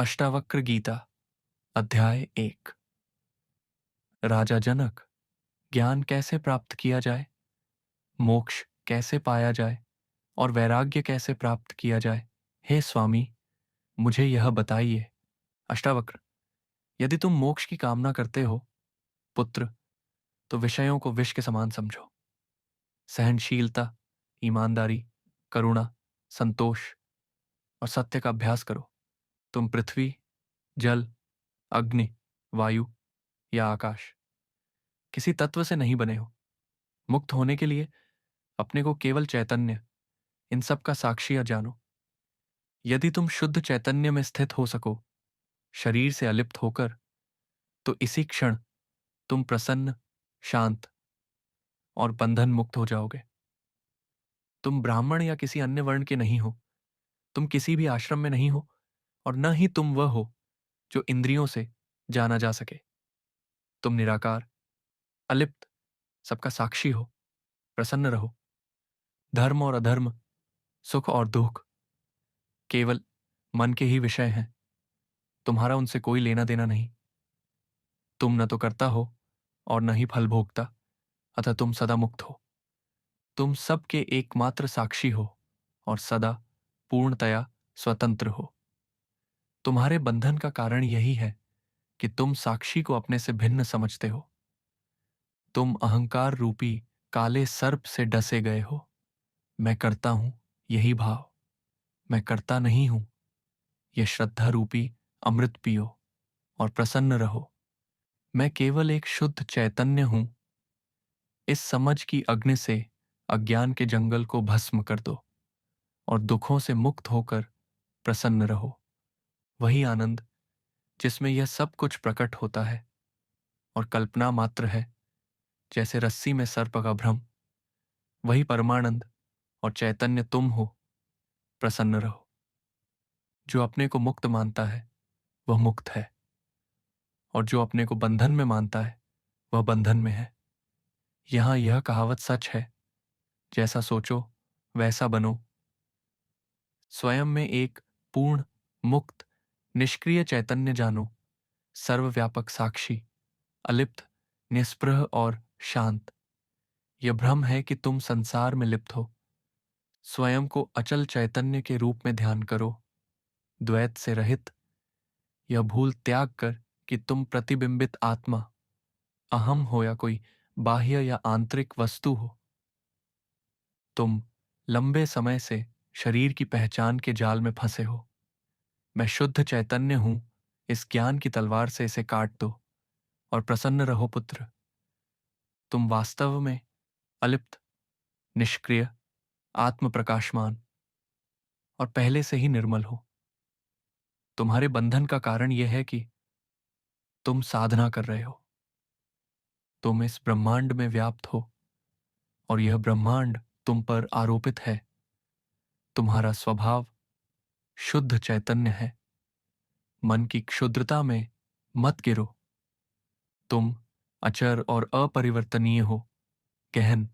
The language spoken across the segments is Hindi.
अष्टावक्र गीता अध्याय 1। राजा जनक, ज्ञान कैसे प्राप्त किया जाए, मोक्ष कैसे पाया जाए और वैराग्य कैसे प्राप्त किया जाए? हे स्वामी, मुझे यह बताइए। अष्टावक्र, यदि तुम मोक्ष की कामना करते हो पुत्र, तो विषयों को विष के समान समझो। सहनशीलता, ईमानदारी, करुणा, संतोष और सत्य का अभ्यास करो। तुम पृथ्वी, जल, अग्नि, वायु या आकाश किसी तत्व से नहीं बने हो। मुक्त होने के लिए अपने को केवल चैतन्य, इन सब का साक्षी जानो। यदि तुम शुद्ध चैतन्य में स्थित हो सको, शरीर से अलिप्त होकर, तो इसी क्षण तुम प्रसन्न, शांत और बंधन मुक्त हो जाओगे। तुम ब्राह्मण या किसी अन्य वर्ण के नहीं हो, तुम किसी भी आश्रम में नहीं हो, और न ही तुम वह हो जो इंद्रियों से जाना जा सके। तुम निराकार, अलिप्त, सबका साक्षी हो। प्रसन्न रहो। धर्म और अधर्म, सुख और दुख केवल मन के ही विषय हैं। तुम्हारा उनसे कोई लेना देना नहीं। तुम न तो करता हो और न ही फल भोगता, अतः तुम सदा मुक्त हो। तुम सबके एकमात्र साक्षी हो और सदा पूर्णतया स्वतंत्र हो। तुम्हारे बंधन का कारण यही है कि तुम साक्षी को अपने से भिन्न समझते हो। तुम अहंकार रूपी काले सर्प से डसे गए हो। मैं करता हूं, यही भाव। मैं करता नहीं हूं, यह श्रद्धा रूपी अमृत पियो और प्रसन्न रहो। मैं केवल एक शुद्ध चैतन्य हूं। इस समझ की अग्नि से अज्ञान के जंगल को भस्म कर दो और दुखों से मुक्त होकर प्रसन्न रहो। वही आनंद जिसमें यह सब कुछ प्रकट होता है और कल्पना मात्र है, जैसे रस्सी में सर्प का भ्रम, वही परमानंद और चैतन्य तुम हो। प्रसन्न रहो। जो अपने को मुक्त मानता है वह मुक्त है, और जो अपने को बंधन में मानता है वह बंधन में है। यहां यह कहावत सच है, जैसा सोचो वैसा बनो। स्वयं में एक पूर्ण, मुक्त, निष्क्रिय चैतन्य जानो। सर्वव्यापक साक्षी, अलिप्त, निस्पृह और शांत। यह भ्रम है कि तुम संसार में लिप्त हो। स्वयं को अचल चैतन्य के रूप में ध्यान करो, द्वैत से रहित। यह भूल त्याग कर कि तुम प्रतिबिंबित आत्मा, अहम हो या कोई बाह्य या आंतरिक वस्तु हो। तुम लंबे समय से शरीर की पहचान के जाल में फंसे हो। मैं शुद्ध चैतन्य हूं, इस ज्ञान की तलवार से इसे काट दो और प्रसन्न रहो पुत्र। तुम वास्तव में अलिप्त, निष्क्रिय, आत्म प्रकाशमान और पहले से ही निर्मल हो। तुम्हारे बंधन का कारण यह है कि तुम साधना कर रहे हो। तुम इस ब्रह्मांड में व्याप्त हो और यह ब्रह्मांड तुम पर आरोपित है। तुम्हारा स्वभाव शुद्ध चैतन्य है। मन की क्षुद्रता में मत गिरो। तुम अचर और अपरिवर्तनीय हो, गहन,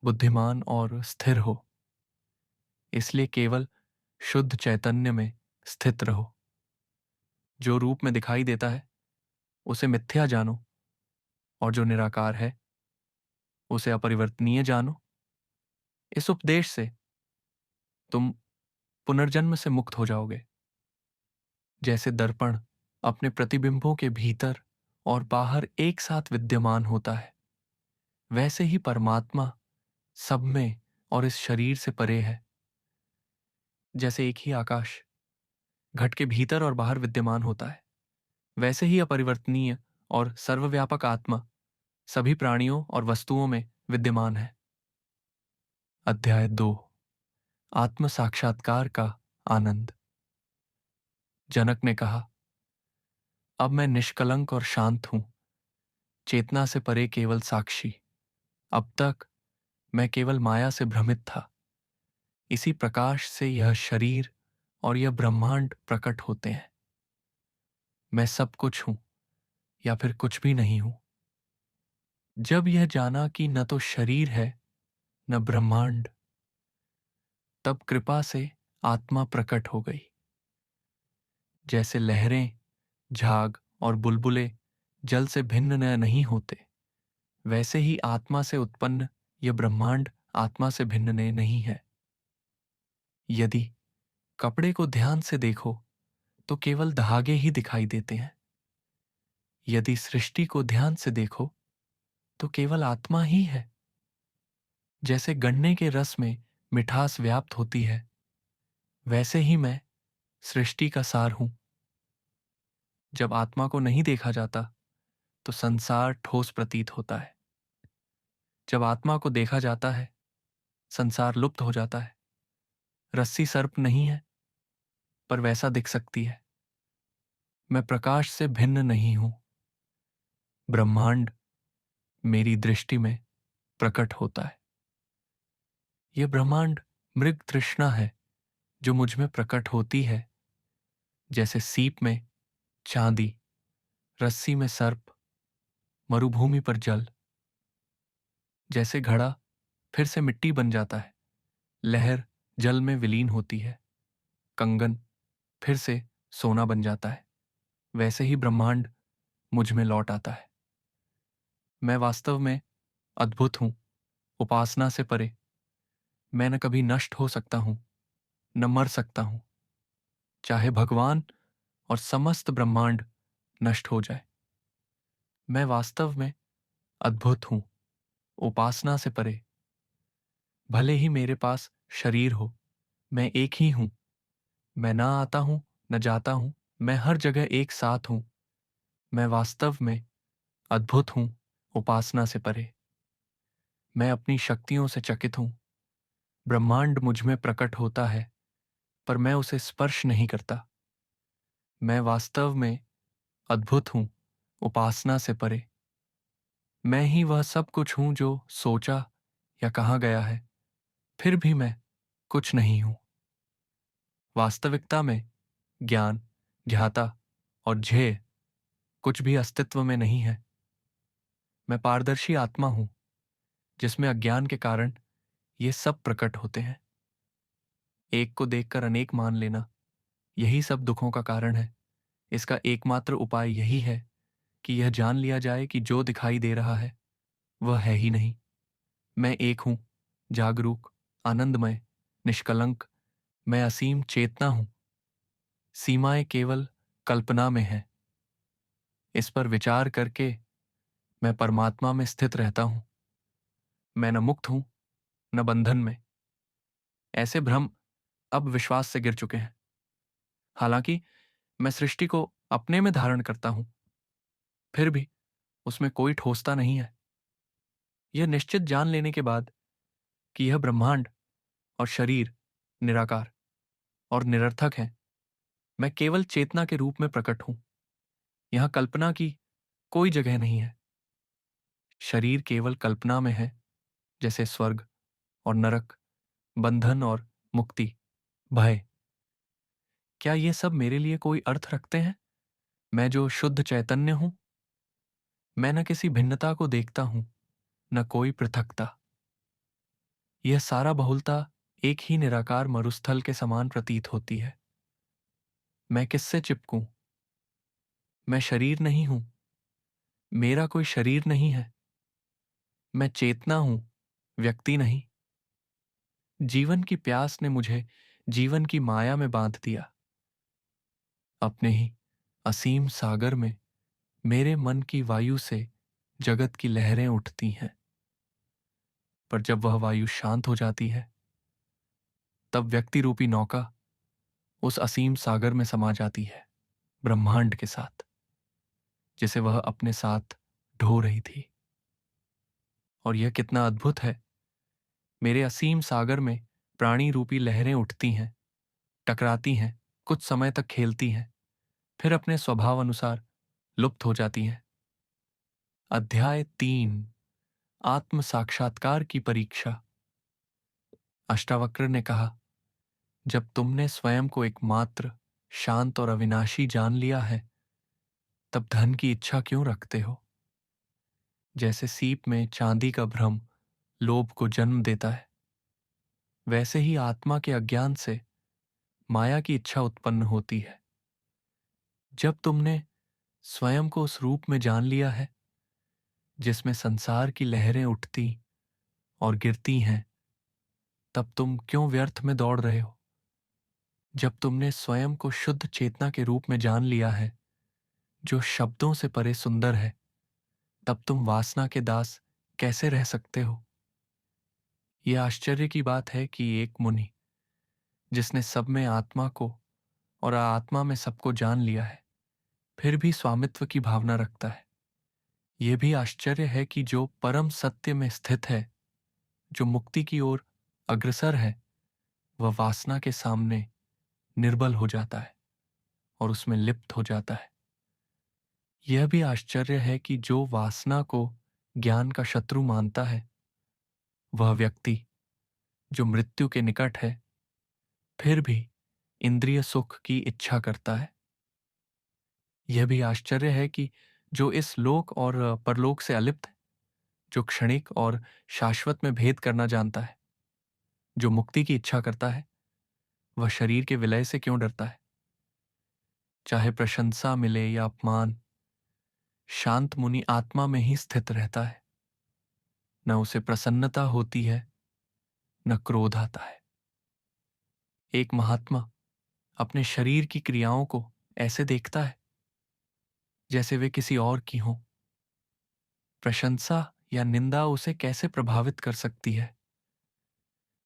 बुद्धिमान और स्थिर हो। इसलिए केवल शुद्ध चैतन्य में स्थित रहो। जो रूप में दिखाई देता है उसे मिथ्या जानो, और जो निराकार है उसे अपरिवर्तनीय जानो। इस उपदेश से तुम पुनर्जन्म से मुक्त हो जाओगे। जैसे दर्पण अपने प्रतिबिंबों के भीतर और बाहर एक साथ विद्यमान होता है, वैसे ही परमात्मा सब में और इस शरीर से परे है। जैसे एक ही आकाश घट के भीतर और बाहर विद्यमान होता है, वैसे ही अपरिवर्तनीय और सर्वव्यापक आत्मा सभी प्राणियों और वस्तुओं में विद्यमान है। अध्याय 2। आत्म साक्षात्कार का आनंद। जनक ने कहा, अब मैं निष्कलंक और शांत हूं, चेतना से परे केवल साक्षी। अब तक मैं केवल माया से भ्रमित था। इसी प्रकाश से यह शरीर और यह ब्रह्मांड प्रकट होते हैं। मैं सब कुछ हूं या फिर कुछ भी नहीं हूं। जब यह जाना कि न तो शरीर है न ब्रह्मांड, तब कृपा से आत्मा प्रकट हो गई। जैसे लहरें, झाग और बुलबुले जल से भिन्न नहीं होते, वैसे ही आत्मा से उत्पन्न यह ब्रह्मांड आत्मा से भिन्न नहीं है। यदि कपड़े को ध्यान से देखो तो केवल धागे ही दिखाई देते हैं। यदि सृष्टि को ध्यान से देखो तो केवल आत्मा ही है। जैसे गन्ने के रस में मिठास व्याप्त होती है, वैसे ही मैं सृष्टि का सार हूं। जब आत्मा को नहीं देखा जाता तो संसार ठोस प्रतीत होता है। जब आत्मा को देखा जाता है, संसार लुप्त हो जाता है। रस्सी सर्प नहीं है, पर वैसा दिख सकती है। मैं प्रकाश से भिन्न नहीं हूं। ब्रह्मांड मेरी दृष्टि में प्रकट होता है। यह ब्रह्मांड मृग तृष्णा है जो मुझ में प्रकट होती है। जैसे सीप में चांदी, रस्सी में सर्प, मरुभूमि पर जल। जैसे घड़ा फिर से मिट्टी बन जाता है, लहर जल में विलीन होती है, कंगन फिर से सोना बन जाता है, वैसे ही ब्रह्मांड मुझ में लौट आता है। मैं वास्तव में अद्भुत हूं, उपासना से परे। मैं न कभी नष्ट हो सकता हूं, न मर सकता हूं। चाहे भगवान और समस्त ब्रह्मांड नष्ट हो जाए, मैं वास्तव में अद्भुत हूं, उपासना से परे। भले ही मेरे पास शरीर हो, मैं एक ही हूं। मैं ना आता हूं, न जाता हूं, मैं हर जगह एक साथ हूं। मैं वास्तव में अद्भुत हूं, उपासना से परे। मैं अपनी शक्तियों से चकित हूं। ब्रह्मांड मुझ में प्रकट होता है, पर मैं उसे स्पर्श नहीं करता। मैं वास्तव में अद्भुत हूं, उपासना से परे। मैं ही वह सब कुछ हूं जो सोचा या कहा गया है, फिर भी मैं कुछ नहीं हूं। वास्तविकता में ज्ञान, ज्ञाता और ध्येय कुछ भी अस्तित्व में नहीं है। मैं पारदर्शी आत्मा हूं, जिसमें अज्ञान के कारण ये सब प्रकट होते हैं। एक को देखकर अनेक मान लेना, यही सब दुखों का कारण है। इसका एकमात्र उपाय यही है कि यह जान लिया जाए कि जो दिखाई दे रहा है वह है ही नहीं। मैं एक हूं, जागरूक, आनंदमय, निष्कलंक। मैं असीम चेतना हूं। सीमाएं केवल कल्पना में हैं। इस पर विचार करके मैं परमात्मा में स्थित रहता हूं। मैं न मुक्त हूं, न बंधन में। ऐसे भ्रम अब विश्वास से गिर चुके हैं। हालांकि मैं सृष्टि को अपने में धारण करता हूं, फिर भी उसमें कोई ठोसता नहीं है। यह निश्चित जान लेने के बाद कि यह ब्रह्मांड और शरीर निराकार और निरर्थक हैं, मैं केवल चेतना के रूप में प्रकट हूं। यहां कल्पना की कोई जगह नहीं है। शरीर केवल कल्पना में है, जैसे स्वर्ग और नरक, बंधन और मुक्ति, भय। क्या ये सब मेरे लिए कोई अर्थ रखते हैं? मैं जो शुद्ध चैतन्य हूं, मैं न किसी भिन्नता को देखता हूं, न कोई पृथकता। यह सारा बहुलता एक ही निराकार मरुस्थल के समान प्रतीत होती है। मैं किससे चिपकूं? मैं शरीर नहीं हूं। मेरा कोई शरीर नहीं है। मैं चेतना हूं, व्यक्ति नहीं। जीवन की प्यास ने मुझे जीवन की माया में बांध दिया। अपने ही असीम सागर में मेरे मन की वायु से जगत की लहरें उठती हैं। पर जब वह वायु शांत हो जाती है, तब व्यक्ति रूपी नौका उस असीम सागर में समा जाती है, ब्रह्मांड के साथ, जिसे वह अपने साथ ढो रही थी। और यह कितना अद्भुत है! मेरे असीम सागर में प्राणी रूपी लहरें उठती हैं, टकराती हैं, कुछ समय तक खेलती हैं, फिर अपने स्वभाव अनुसार लुप्त हो जाती हैं। अध्याय 3, आत्म साक्षात्कार की परीक्षा। अष्टावक्र ने कहा, जब तुमने स्वयं को एकमात्र, शांत और अविनाशी जान लिया है, तब धन की इच्छा क्यों रखते हो? जैसे सीप में चांदी का भ्रम लोभ को जन्म देता है, वैसे ही आत्मा के अज्ञान से माया की इच्छा उत्पन्न होती है। जब तुमने स्वयं को उस रूप में जान लिया है जिसमें संसार की लहरें उठती और गिरती हैं, तब तुम क्यों व्यर्थ में दौड़ रहे हो? जब तुमने स्वयं को शुद्ध चेतना के रूप में जान लिया है जो शब्दों से परे सुंदर है, तब तुम वासना के दास कैसे रह सकते हो? यह आश्चर्य की बात है कि एक मुनि जिसने सब में आत्मा को और आत्मा में सबको जान लिया है, फिर भी स्वामित्व की भावना रखता है। यह भी आश्चर्य है कि जो परम सत्य में स्थित है, जो मुक्ति की ओर अग्रसर है, वह वासना के सामने निर्बल हो जाता है और उसमें लिप्त हो जाता है। यह भी आश्चर्य है कि जो वासना को ज्ञान का शत्रु मानता है, वह व्यक्ति जो मृत्यु के निकट है, फिर भी इंद्रिय सुख की इच्छा करता है। यह भी आश्चर्य है कि जो इस लोक और परलोक से अलिप्त है, जो क्षणिक और शाश्वत में भेद करना जानता है, जो मुक्ति की इच्छा करता है, वह शरीर के विलय से क्यों डरता है? चाहे प्रशंसा मिले या अपमान, शांत मुनि आत्मा में ही स्थित रहता है। न उसे प्रसन्नता होती है, न क्रोध आता है। एक महात्मा अपने शरीर की क्रियाओं को ऐसे देखता है जैसे वे किसी और की हों। प्रशंसा या निंदा उसे कैसे प्रभावित कर सकती है?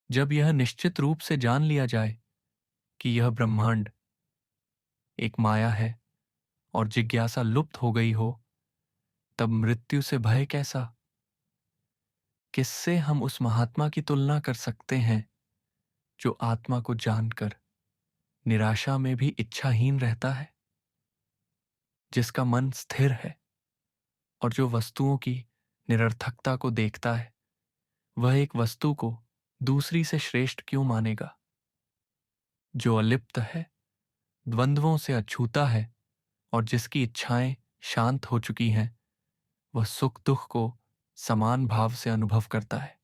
जब यह निश्चित रूप से जान लिया जाए कि यह ब्रह्मांड एक माया है और जिज्ञासा लुप्त हो गई हो, तब मृत्यु से भय कैसा? किससे हम उस महात्मा की तुलना कर सकते हैं जो आत्मा को जानकर निराशा में भी इच्छाहीन रहता है, जिसका मन स्थिर है और जो वस्तुओं की निरर्थकता को देखता है, वह एक वस्तु को दूसरी से श्रेष्ठ क्यों मानेगा? जो अलिप्त है, द्वंद्वों से अछूता है और जिसकी इच्छाएं शांत हो चुकी हैं, वह सुख दुख को समान भाव से अनुभव करता है।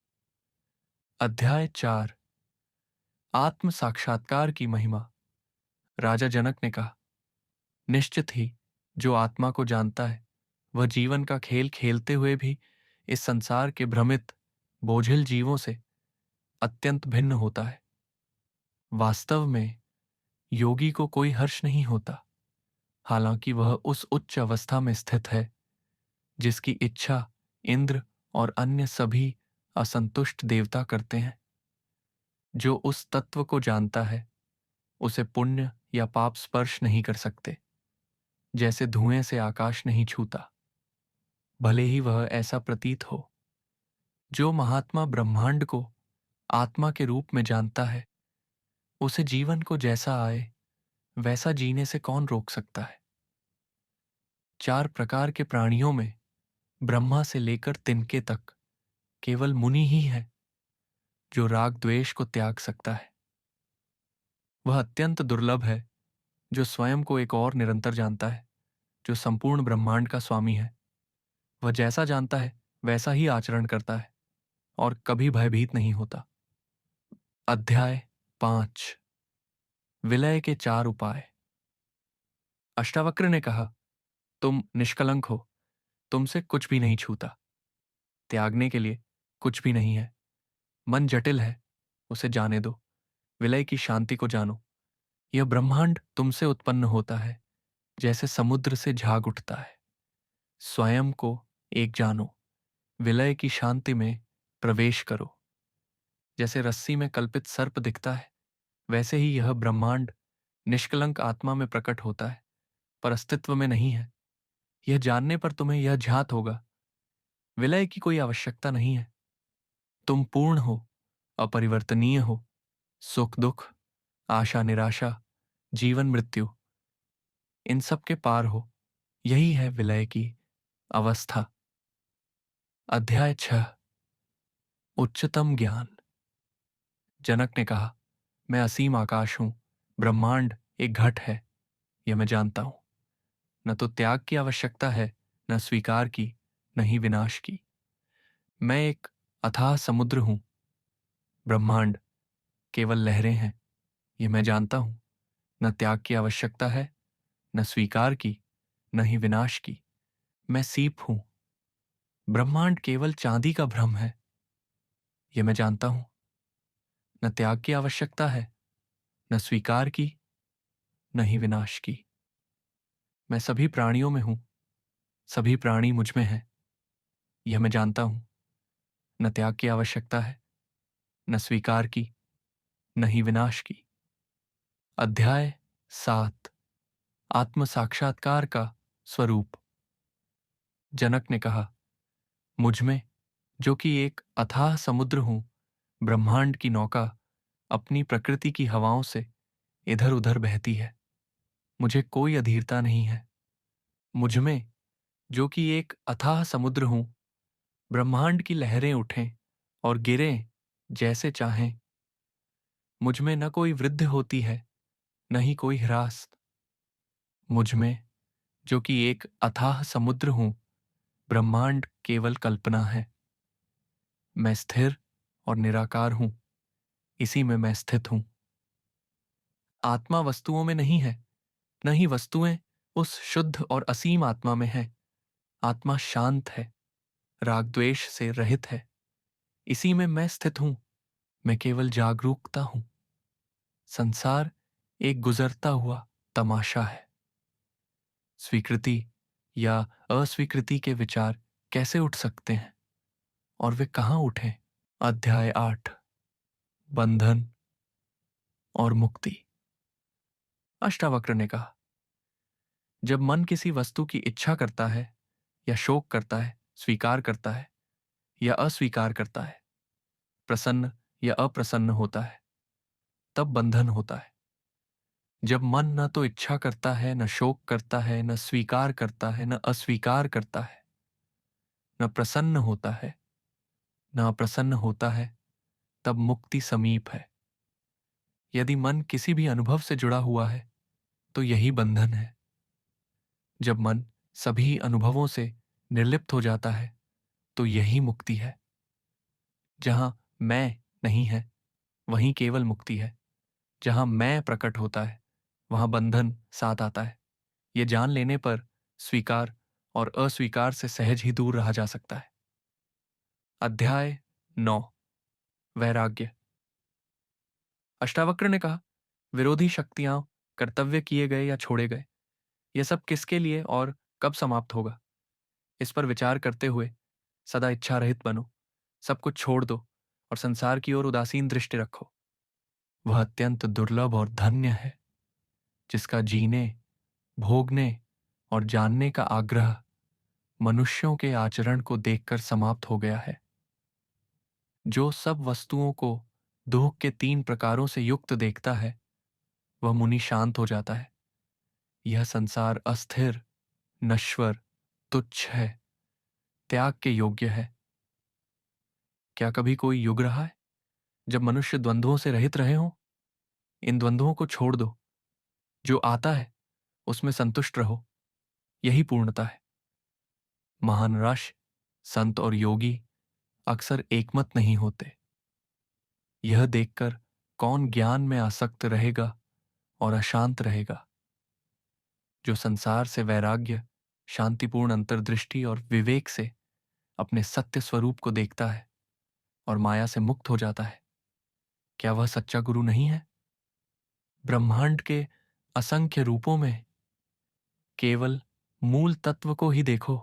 अध्याय 4। आत्म साक्षात्कार की महिमा। राजा जनक ने कहा, निश्चित ही जो आत्मा को जानता है, वह जीवन का खेल खेलते हुए भी इस संसार के भ्रमित बोझिल जीवों से अत्यंत भिन्न होता है। वास्तव में योगी को कोई हर्ष नहीं होता, हालांकि वह उस उच्च अवस्था में स्थित है जिसकी इच्छा इंद्र और अन्य सभी असंतुष्ट देवता करते हैं। जो उस तत्व को जानता है, उसे पुण्य या पाप स्पर्श नहीं कर सकते, जैसे धुएं से आकाश नहीं छूता, भले ही वह ऐसा प्रतीत हो। जो महात्मा ब्रह्मांड को आत्मा के रूप में जानता है, उसे जीवन को जैसा आए वैसा जीने से कौन रोक सकता है? 4 प्रकार के प्राणियों में ब्रह्मा से लेकर तिनके तक केवल मुनि ही है जो राग द्वेष को त्याग सकता है। वह अत्यंत दुर्लभ है जो स्वयं को एक और निरंतर जानता है, जो संपूर्ण ब्रह्मांड का स्वामी है। वह जैसा जानता है वैसा ही आचरण करता है और कभी भयभीत नहीं होता। अध्याय 5। विलय के 4 उपाय। अष्टावक्र ने कहा, तुम निष्कलंक हो, तुमसे कुछ भी नहीं छूता, त्यागने के लिए कुछ भी नहीं है। मन जटिल है, उसे जाने दो, विलय की शांति को जानो। यह ब्रह्मांड तुमसे उत्पन्न होता है जैसे समुद्र से झाग उठता है। स्वयं को एक जानो, विलय की शांति में प्रवेश करो। जैसे रस्सी में कल्पित सर्प दिखता है, वैसे ही यह ब्रह्मांड निष्कलंक आत्मा में प्रकट होता है, पर अस्तित्व में नहीं है। यह जानने पर तुम्हें यह ज्ञात होगा, विलय की कोई आवश्यकता नहीं है। तुम पूर्ण हो, अपरिवर्तनीय हो, सुख दुख, आशा निराशा, जीवन मृत्यु, इन सब के पार हो। यही है विलय की अवस्था। अध्याय 6। उच्चतम ज्ञान। जनक ने कहा, मैं असीम आकाश हूं, ब्रह्मांड एक घट है, यह मैं जानता हूं। न तो त्याग की आवश्यकता है, न स्वीकार की, न ही विनाश की। मैं एक अथाह समुद्र हूं, ब्रह्मांड केवल लहरें हैं, यह मैं जानता हूं। न त्याग की आवश्यकता है, न स्वीकार की, न ही विनाश की। मैं सीप हूं। ब्रह्मांड केवल चांदी का भ्रम है, यह मैं जानता हूं। न त्याग की आवश्यकता है, न स्वीकार की, न ही विनाश की। मैं सभी प्राणियों में हूं, सभी प्राणी मुझ में हैं, यह मैं जानता हूं। न त्याग की आवश्यकता है, न स्वीकार की, न ही विनाश की। अध्याय 7। आत्म साक्षात्कार का स्वरूप। जनक ने कहा, मुझ में, जो कि एक अथाह समुद्र हूं, ब्रह्मांड की नौका अपनी प्रकृति की हवाओं से इधर उधर बहती है। मुझे कोई अधीरता नहीं है। मुझ में, जो कि एक अथाह समुद्र हूं, ब्रह्मांड की लहरें उठें और गिरें जैसे चाहें। मुझ में न कोई वृद्धि होती है, न ही कोई ह्रास। मुझ में, जो कि एक अथाह समुद्र हूं, ब्रह्मांड केवल कल्पना है। मैं स्थिर और निराकार हूं, इसी में मैं स्थित हूं। आत्मा वस्तुओं में नहीं है, न ही वस्तुएं उस शुद्ध और असीम आत्मा में है। आत्मा शांत है, राग द्वेष से रहित है, इसी में मैं स्थित हूं। मैं केवल जागरूकता हूं। संसार एक गुजरता हुआ तमाशा है। स्वीकृति या अस्वीकृति के विचार कैसे उठ सकते हैं, और वे कहाँ उठें? अध्याय 8। बंधन और मुक्ति। अष्टावक्र ने कहा, जब मन किसी वस्तु की इच्छा करता है या शोक करता है, स्वीकार करता है या अस्वीकार करता है, प्रसन्न या अप्रसन्न होता है, तब बंधन होता है। जब मन न तो इच्छा करता है, न शोक करता है, न स्वीकार करता है, न अस्वीकार करता है, न प्रसन्न होता है, न अप्रसन्न होता है, तब मुक्ति समीप है। यदि मन किसी भी अनुभव से जुड़ा हुआ है, तो यही बंधन है। जब मन सभी अनुभवों से निर्लिप्त हो जाता है, तो यही मुक्ति है। जहां मैं नहीं है, वहीं केवल मुक्ति है। जहां मैं प्रकट होता है, वहां बंधन साथ आता है। ये जान लेने पर स्वीकार और अस्वीकार से सहज ही दूर रहा जा सकता है। अध्याय 9। वैराग्य। अष्टावक्र ने कहा, विरोधी शक्तियां, कर्तव्य किए गए या छोड़े गए, यह सब किसके लिए और कब समाप्त होगा? इस पर विचार करते हुए सदा इच्छा रहित बनो। सब कुछ छोड़ दो और संसार की ओर उदासीन दृष्टि रखो। वह अत्यंत दुर्लभ और धन्य है, जिसका जीने, भोगने और जानने का आग्रह मनुष्यों के आचरण को देखकर समाप्त हो गया है। जो सब वस्तुओं को दुख के 3 प्रकारों से युक्त देखता है, वह मुनि शांत हो जाता है। यह संसार अस्थिर, नश्वर, तुच्छ है, त्याग के योग्य है। क्या कभी कोई युग रहा है जब मनुष्य द्वंद्वों से रहित रहे हों? इन द्वंद्वों को छोड़ दो। जो आता है उसमें संतुष्ट रहो, यही पूर्णता है। महान ऋषि, संत और योगी अक्सर एकमत नहीं होते। यह देखकर कौन ज्ञान में आसक्त रहेगा और अशांत रहेगा? जो संसार से वैराग्य, शांतिपूर्ण अंतर्दृष्टि और विवेक से अपने सत्य स्वरूप को देखता है और माया से मुक्त हो जाता है, क्या वह सच्चा गुरु नहीं है? ब्रह्मांड के असंख्य रूपों में केवल मूल तत्व को ही देखो।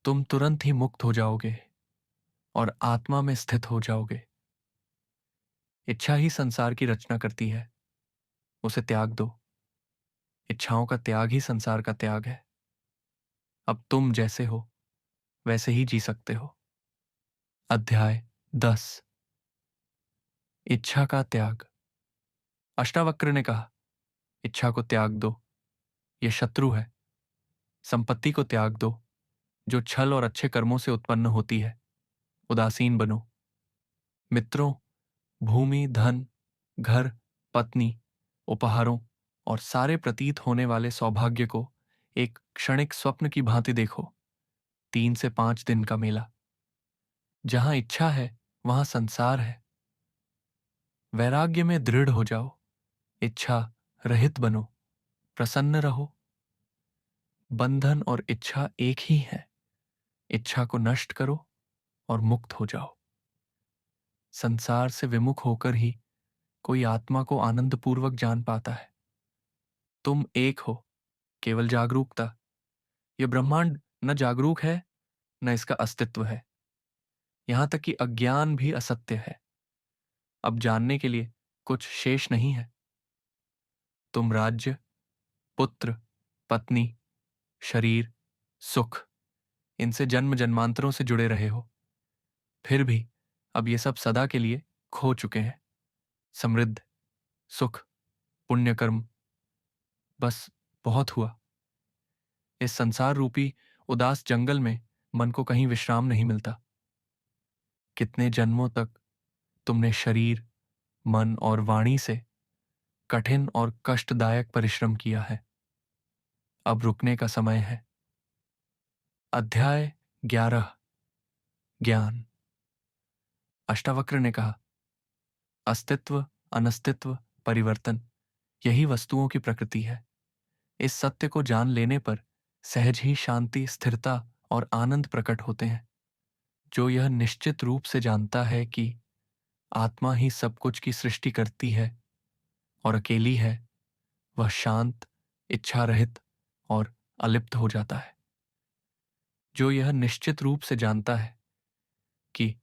तुम तुरंत ही मुक्त हो जाओगे और आत्मा में स्थित हो जाओगे। इच्छा ही संसार की रचना करती है, उसे त्याग दो। इच्छाओं का त्याग ही संसार का त्याग है। अब तुम जैसे हो वैसे ही जी सकते हो। अध्याय 10। इच्छा का त्याग। अष्टावक्र ने कहा, इच्छा को त्याग दो, यह शत्रु है। संपत्ति को त्याग दो, जो छल और अच्छे कर्मों से उत्पन्न होती है। उदासीन बनो। मित्रों, भूमि, धन, घर, पत्नी, उपहारों और सारे प्रतीत होने वाले सौभाग्य को एक क्षणिक स्वप्न की भांति देखो। 3 से 5 दिन का मेला। जहां इच्छा है वहां संसार है। वैराग्य में दृढ़ हो जाओ, इच्छा रहित बनो, प्रसन्न रहो। बंधन और इच्छा एक ही है। इच्छा को नष्ट करो और मुक्त हो जाओ। संसार से विमुख होकर ही कोई आत्मा को आनंदपूर्वक जान पाता है। तुम एक हो, केवल जागरूकता। यह ब्रह्मांड न जागरूक है, न इसका अस्तित्व है। यहां तक कि अज्ञान भी असत्य है। अब जानने के लिए कुछ शेष नहीं है। तुम राज्य, पुत्र, पत्नी, शरीर, सुख, इनसे जन्म जन्मांतरों से जुड़े रहे हो। फिर भी अब ये सब सदा के लिए खो चुके हैं। समृद्ध, सुख, पुण्य कर्म, बस बहुत हुआ। इस संसार रूपी उदास जंगल में मन को कहीं विश्राम नहीं मिलता। कितने जन्मों तक तुमने शरीर, मन और वाणी से कठिन और कष्टदायक परिश्रम किया है। अब रुकने का समय है। अध्याय 11। ज्ञान। अष्टावक्र ने कहा, अस्तित्व, अनस्तित्व, परिवर्तन, यही वस्तुओं की प्रकृति है। इस सत्य को जान लेने पर सहज ही शांति, स्थिरता और आनंद प्रकट होते हैं। जो यह निश्चित रूप से जानता है कि आत्मा ही सब कुछ की सृष्टि करती है और अकेली है, वह शांत, इच्छा रहित और अलिप्त हो जाता है। जो यह निश्चित रूप से जानता है कि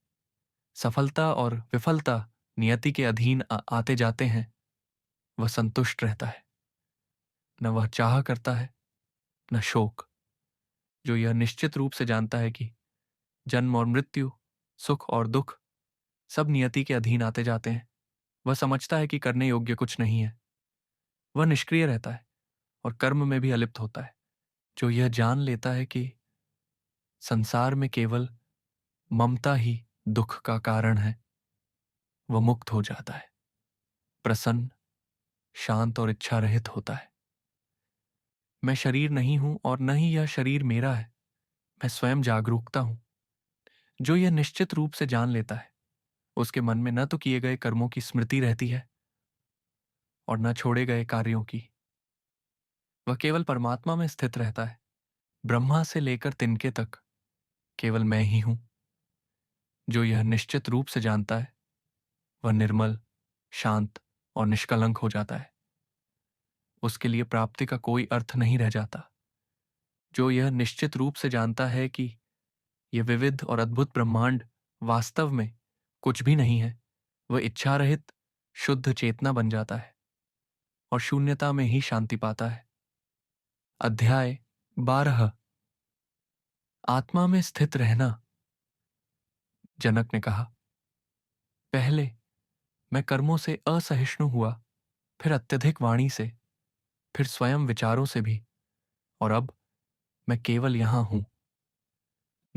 सफलता और विफलता नियति के अधीन आते जाते हैं, वह संतुष्ट रहता है। न वह चाह करता है, न शोक। जो यह निश्चित रूप से जानता है कि जन्म और मृत्यु, सुख और दुख सब नियति के अधीन आते जाते हैं, वह समझता है कि करने योग्य कुछ नहीं है। वह निष्क्रिय रहता है और कर्म में भी अलिप्त होता है। जो यह जान लेता है कि संसार में केवल ममता ही दुख का कारण है, वह मुक्त हो जाता है, प्रसन्न, शांत और इच्छा रहित होता है। मैं शरीर नहीं हूं और न ही यह शरीर मेरा है। मैं स्वयं जागरूकता हूं। जो यह निश्चित रूप से जान लेता है, उसके मन में न तो किए गए कर्मों की स्मृति रहती है और न छोड़े गए कार्यों की। वह केवल परमात्मा में स्थित रहता है। ब्रह्मा से लेकर तिनके तक केवल मैं ही हूं। जो यह निश्चित रूप से जानता है, वह निर्मल, शांत और निष्कलंक हो जाता है। उसके लिए प्राप्ति का कोई अर्थ नहीं रह जाता। जो यह निश्चित रूप से जानता है कि यह विविध और अद्भुत ब्रह्मांड वास्तव में कुछ भी नहीं है, वह इच्छा रहित शुद्ध चेतना बन जाता है और शून्यता में ही शांति पाता है। अध्याय 12। आत्मा में स्थित रहना। जनक ने कहा, पहले मैं कर्मों से असहिष्णु हुआ, फिर अत्यधिक वाणी से, फिर स्वयं विचारों से भी, और अब मैं केवल यहां हूं।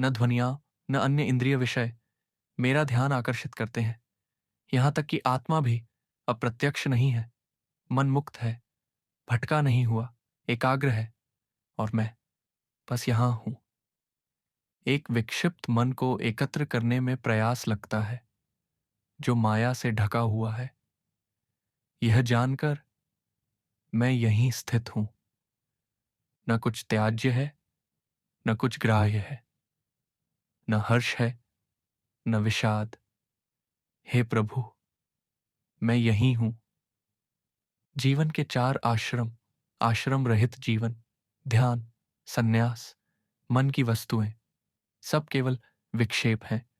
न ध्वनियां, न अन्य इंद्रिय विषय मेरा ध्यान आकर्षित करते हैं। यहां तक कि आत्मा भी अप्रत्यक्ष नहीं है। मन मुक्त है, भटका नहीं हुआ, एकाग्र है, और मैं बस यहां हूं। एक विक्षिप्त मन को एकत्र करने में प्रयास लगता है, जो माया से ढका हुआ है। यह जानकर मैं यहीं स्थित हूं। न कुछ त्याज्य है, न कुछ ग्राह्य है, न हर्ष है, न विषाद। हे प्रभु, मैं यहीं हूं। जीवन के 4 आश्रम, आश्रम रहित जीवन, ध्यान, संन्यास, मन की वस्तुएं, सब केवल विक्षेप हैं।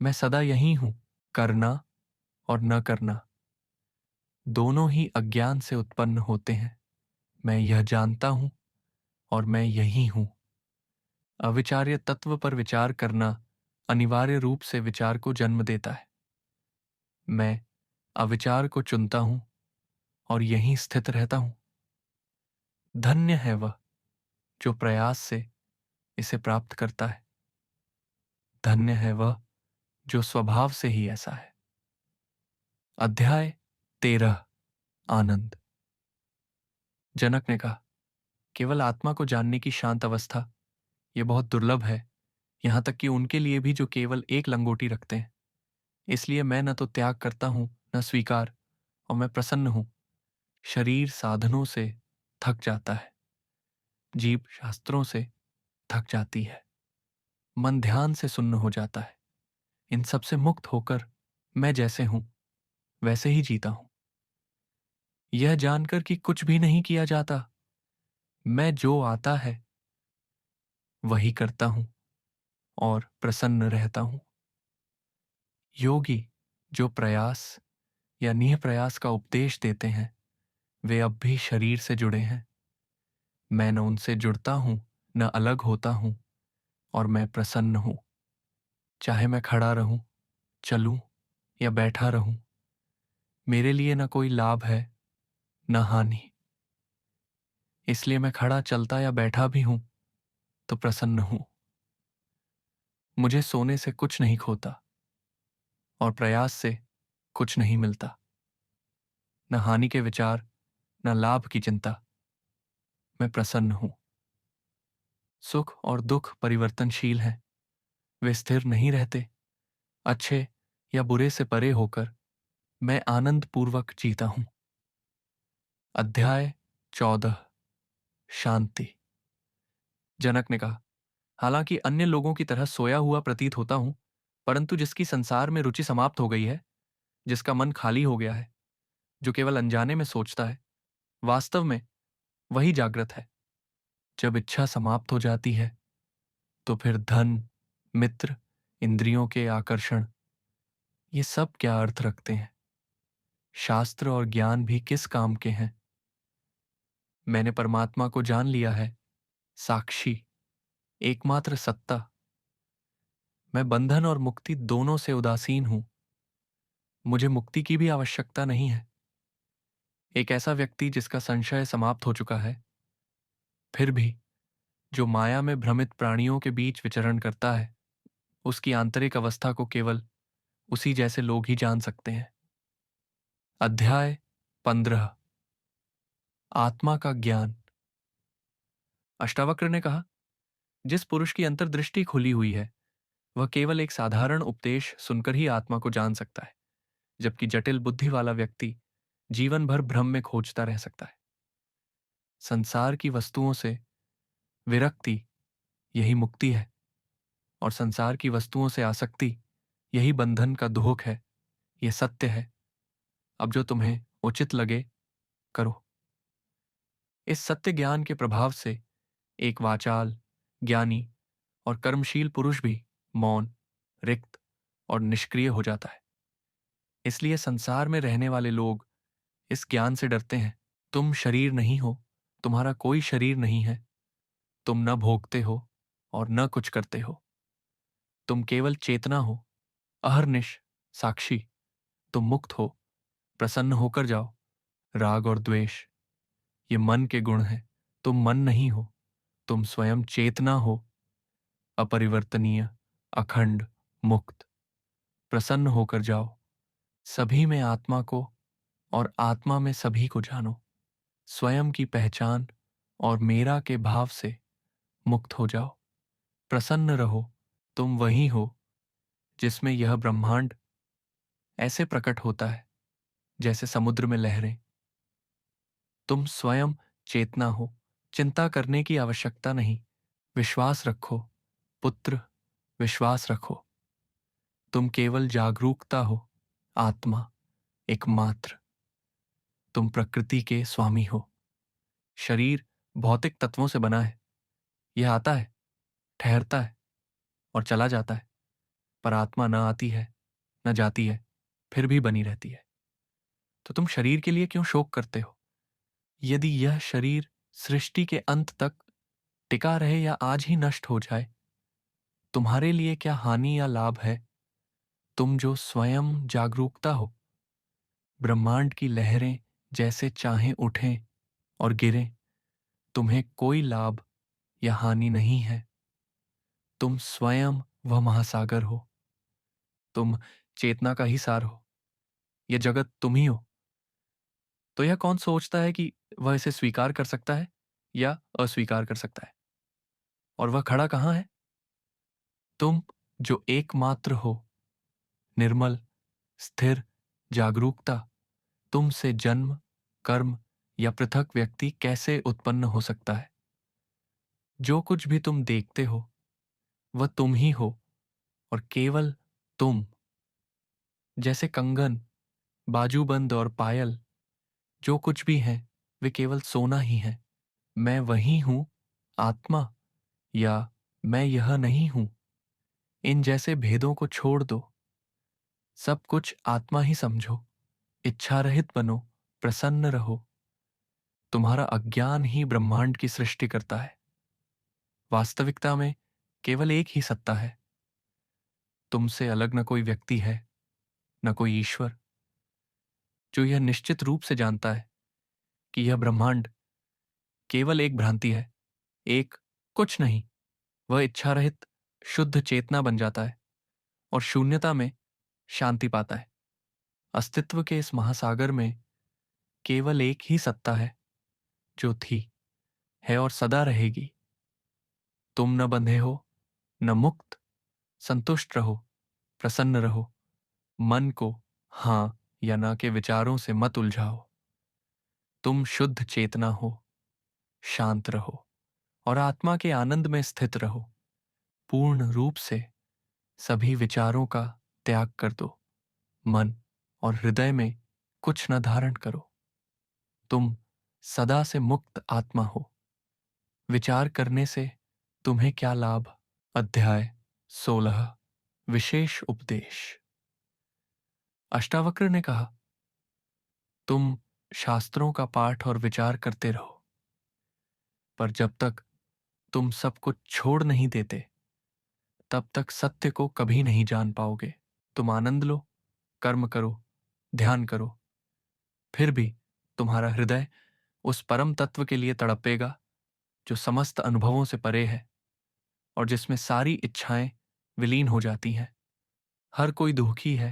मैं सदा यहीं हूं। करना और न करना दोनों ही अज्ञान से उत्पन्न होते हैं। मैं यह जानता हूं और मैं यही हूं। अविचार्य तत्व पर विचार करना अनिवार्य रूप से विचार को जन्म देता है। मैं अविचार को चुनता हूं और यहीं स्थित रहता हूं। धन्य है वह जो प्रयास से इसे प्राप्त करता है। धन्य है वह जो स्वभाव से ही ऐसा है। अध्याय 13। आनंद। जनक ने कहा, केवल आत्मा को जानने की शांत अवस्था यह बहुत दुर्लभ है, यहां तक कि उनके लिए भी जो केवल एक लंगोटी रखते हैं। इसलिए मैं न तो त्याग करता हूं, न स्वीकार, और मैं प्रसन्न हूं। शरीर, साधनों से थक जाता है, जीभ शास्त्रों से थक जाती है, मन ध्यान से सुन्न हो जाता है। इन सब से मुक्त होकर मैं जैसे हूं वैसे ही जीता हूं। यह जानकर कि कुछ भी नहीं किया जाता, मैं जो आता है वही करता हूं और प्रसन्न रहता हूं। योगी जो प्रयास या निह प्रयास का उपदेश देते हैं, वे अब भी शरीर से जुड़े हैं। मैं न उनसे जुड़ता हूं, न अलग होता हूं, और मैं प्रसन्न हूं। चाहे मैं खड़ा रहूं, चलूं या बैठा रहूं, मेरे लिए न कोई लाभ है न हानि। इसलिए मैं खड़ा, चलता या बैठा भी हूं तो प्रसन्न हूं। मुझे सोने से कुछ नहीं खोता और प्रयास से कुछ नहीं मिलता। न हानि के विचार, न लाभ की चिंता। मैं प्रसन्न हूं। सुख और दुख परिवर्तनशील हैं, वे स्थिर नहीं रहते। अच्छे या बुरे से परे होकर मैं आनंद पूर्वक जीता हूं। अध्याय 14। शांति। जनक ने कहा, हालांकि अन्य लोगों की तरह सोया हुआ प्रतीत होता हूं, परंतु जिसकी संसार में रुचि समाप्त हो गई है, जिसका मन खाली हो गया है, जो केवल अनजाने में सोचता है, वास्तव में वही जागृत है। जब इच्छा समाप्त हो जाती है तो फिर धन, मित्र, इंद्रियों के आकर्षण, ये सब क्या अर्थ रखते हैं? शास्त्र और ज्ञान भी किस काम के हैं? मैंने परमात्मा को जान लिया है, साक्षी, एकमात्र सत्ता। मैं बंधन और मुक्ति दोनों से उदासीन हूं। मुझे मुक्ति की भी आवश्यकता नहीं है। एक ऐसा व्यक्ति जिसका संशय समाप्त हो चुका है, फिर भी जो माया में भ्रमित प्राणियों के बीच विचरण करता है, उसकी आंतरिक अवस्था को केवल उसी जैसे लोग ही जान सकते हैं। अध्याय 15। आत्मा का ज्ञान। अष्टावक्र ने कहा, जिस पुरुष की अंतर्दृष्टि खुली हुई है, वह केवल एक साधारण उपदेश सुनकर ही आत्मा को जान सकता है, जबकि जटिल बुद्धि वाला व्यक्ति जीवन भर भ्रम में खोजता रह सकता है। संसार की वस्तुओं से विरक्ति यही मुक्ति है, और संसार की वस्तुओं से आसक्ति यही बंधन का दुहक है। यह सत्य है। अब जो तुम्हें उचित लगे करो। इस सत्य ज्ञान के प्रभाव से एक वाचाल, ज्ञानी और कर्मशील पुरुष भी मौन, रिक्त और निष्क्रिय हो जाता है। इसलिए संसार में रहने वाले लोग इस ज्ञान से डरते हैं। तुम शरीर नहीं हो, तुम्हारा कोई शरीर नहीं है। तुम न भोगते हो और न कुछ करते हो। तुम केवल चेतना हो, अहर्निश, साक्षी। तुम मुक्त हो, प्रसन्न होकर जाओ। राग और द्वेष ये मन के गुण हैं। तुम मन नहीं हो, तुम स्वयं चेतना हो, अपरिवर्तनीय, अखंड, मुक्त। प्रसन्न होकर जाओ। सभी में आत्मा को और आत्मा में सभी को जानो। स्वयं की पहचान और मेरा के भाव से मुक्त हो जाओ। प्रसन्न रहो। तुम वही हो जिसमें यह ब्रह्मांड ऐसे प्रकट होता है जैसे समुद्र में लहरें। तुम स्वयं चेतना हो, चिंता करने की आवश्यकता नहीं। विश्वास रखो पुत्र, विश्वास रखो। तुम केवल जागरूकता हो, आत्मा एकमात्र। तुम प्रकृति के स्वामी हो। शरीर भौतिक तत्वों से बना है। यह आता है, ठहरता है और चला जाता है, पर आत्मा न आती है न जाती है, फिर भी बनी रहती है। तो तुम शरीर के लिए क्यों शोक करते हो? यदि यह शरीर सृष्टि के अंत तक टिका रहे या आज ही नष्ट हो जाए, तुम्हारे लिए क्या हानि या लाभ है? तुम जो स्वयं जागरूकता हो, ब्रह्मांड की लहरें जैसे चाहें उठें और गिरें, तुम्हें कोई लाभ या हानि नहीं है। तुम स्वयं वह महासागर हो। तुम चेतना का ही सार हो। यह जगत तुम ही हो। तो यह कौन सोचता है कि वह इसे स्वीकार कर सकता है या अस्वीकार कर सकता है? और वह खड़ा कहाँ है? तुम जो एकमात्र हो, निर्मल, स्थिर, जागरूकता, तुमसे जन्म, कर्म, या पृथक व्यक्ति कैसे उत्पन्न हो सकता है? जो कुछ भी तुम देखते हो वह तुम ही हो, और केवल तुम। जैसे कंगन, बाजूबंद और पायल, जो कुछ भी है वे केवल सोना ही है। मैं वही हूं, आत्मा, या मैं यह नहीं हूं, इन जैसे भेदों को छोड़ दो। सब कुछ आत्मा ही समझो, इच्छा रहित बनो, प्रसन्न रहो। तुम्हारा अज्ञान ही ब्रह्मांड की सृष्टि करता है। वास्तविकता में केवल एक ही सत्ता है। तुमसे अलग न कोई व्यक्ति है, न कोई ईश्वर, जो यह निश्चित रूप से जानता है कि यह ब्रह्मांड केवल एक भ्रांति है, एक कुछ नहीं। वह इच्छा रहित शुद्ध चेतना बन जाता है और शून्यता में शांति पाता है। अस्तित्व के इस महासागर में केवल एक ही सत्ता है, जो थी, है और सदा रहेगी। तुम न बंधे हो, न मुक्त। संतुष्ट रहो, प्रसन्न रहो। मन को हाँ या ना के विचारों से मत उलझाओ। तुम शुद्ध चेतना हो, शांत रहो और आत्मा के आनंद में स्थित रहो। पूर्ण रूप से सभी विचारों का त्याग कर दो। मन और हृदय में कुछ न धारण करो। तुम सदा से मुक्त आत्मा हो। विचार करने से तुम्हें क्या लाभ? अध्याय 16, विशेष उपदेश। अष्टावक्र ने कहा, तुम शास्त्रों का पाठ और विचार करते रहो, पर जब तक तुम सब कुछ छोड़ नहीं देते तब तक सत्य को कभी नहीं जान पाओगे। तुम आनंद लो, कर्म करो, ध्यान करो, फिर भी तुम्हारा हृदय उस परम तत्व के लिए तड़पेगा जो समस्त अनुभवों से परे है और जिसमें सारी इच्छाएं विलीन हो जाती हैं। हर कोई दुखी है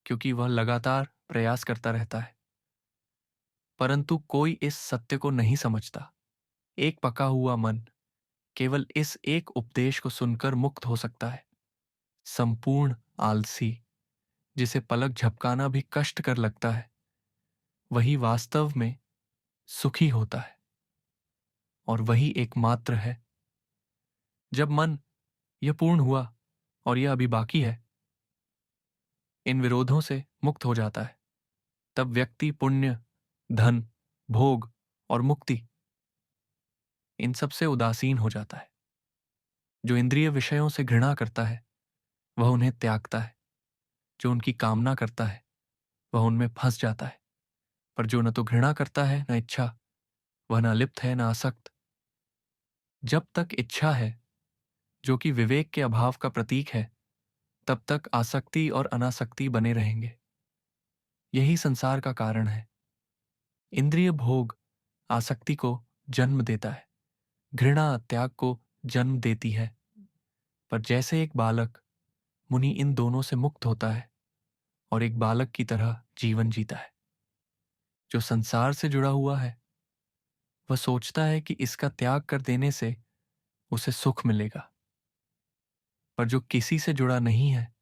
क्योंकि वह लगातार प्रयास करता रहता है, परंतु कोई इस सत्य को नहीं समझता। एक पका हुआ मन केवल इस एक उपदेश को सुनकर मुक्त हो सकता है। संपूर्ण आलसी, जिसे पलक झपकाना भी कष्ट कर लगता है, वही वास्तव में सुखी होता है, और वही एकमात्र है। जब मन यह पूर्ण हुआ और यह अभी बाकी है, इन विरोधों से मुक्त हो जाता है, तब व्यक्ति पुण्य, धन, भोग और मुक्ति, इन सब से उदासीन हो जाता है। जो इंद्रिय विषयों से घृणा करता है वह उन्हें त्यागता है। जो उनकी कामना करता है वह उनमें फंस जाता है। पर जो न तो घृणा करता है न इच्छा, वह न लिप्त है न आसक्त। जब तक इच्छा है, जो कि विवेक के अभाव का प्रतीक है, तब तक आसक्ति और अनासक्ति बने रहेंगे। यही संसार का कारण है। इंद्रिय भोग आसक्ति को जन्म देता है, घृणा त्याग को जन्म देती है। पर जैसे एक बालक मुनि इन दोनों से मुक्त होता है और एक बालक की तरह जीवन जीता है, जो संसार से जुड़ा हुआ है वह सोचता है कि इसका त्याग कर देने से उसे सुख मिलेगा। पर जो किसी से जुड़ा नहीं है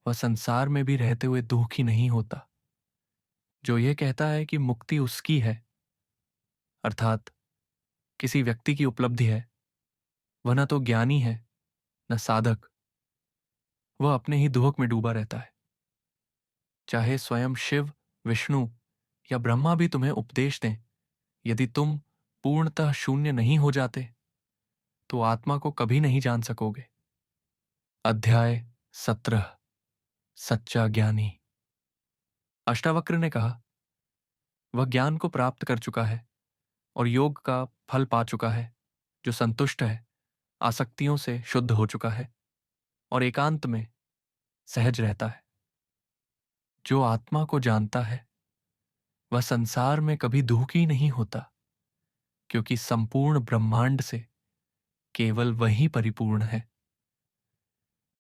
वह संसार में भी रहते हुए दुखी नहीं होता। जो यह कहता है कि मुक्ति उसकी है, अर्थात किसी व्यक्ति की उपलब्धि है, वह न तो ज्ञानी है न साधक। वह अपने ही दुख में डूबा रहता है। चाहे स्वयं शिव, विष्णु या ब्रह्मा भी तुम्हें उपदेश दें, यदि तुम पूर्णतः शून्य नहीं हो जाते तो आत्मा को कभी नहीं जान सकोगे। अध्याय 17, सच्चा ज्ञानी। अष्टावक्र ने कहा, वह ज्ञान को प्राप्त कर चुका है और योग का फल पा चुका है, जो संतुष्ट है, आसक्तियों से शुद्ध हो चुका है और एकांत में सहज रहता है। जो आत्मा को जानता है वह संसार में कभी दुखी नहीं होता, क्योंकि संपूर्ण ब्रह्मांड से केवल वही परिपूर्ण है।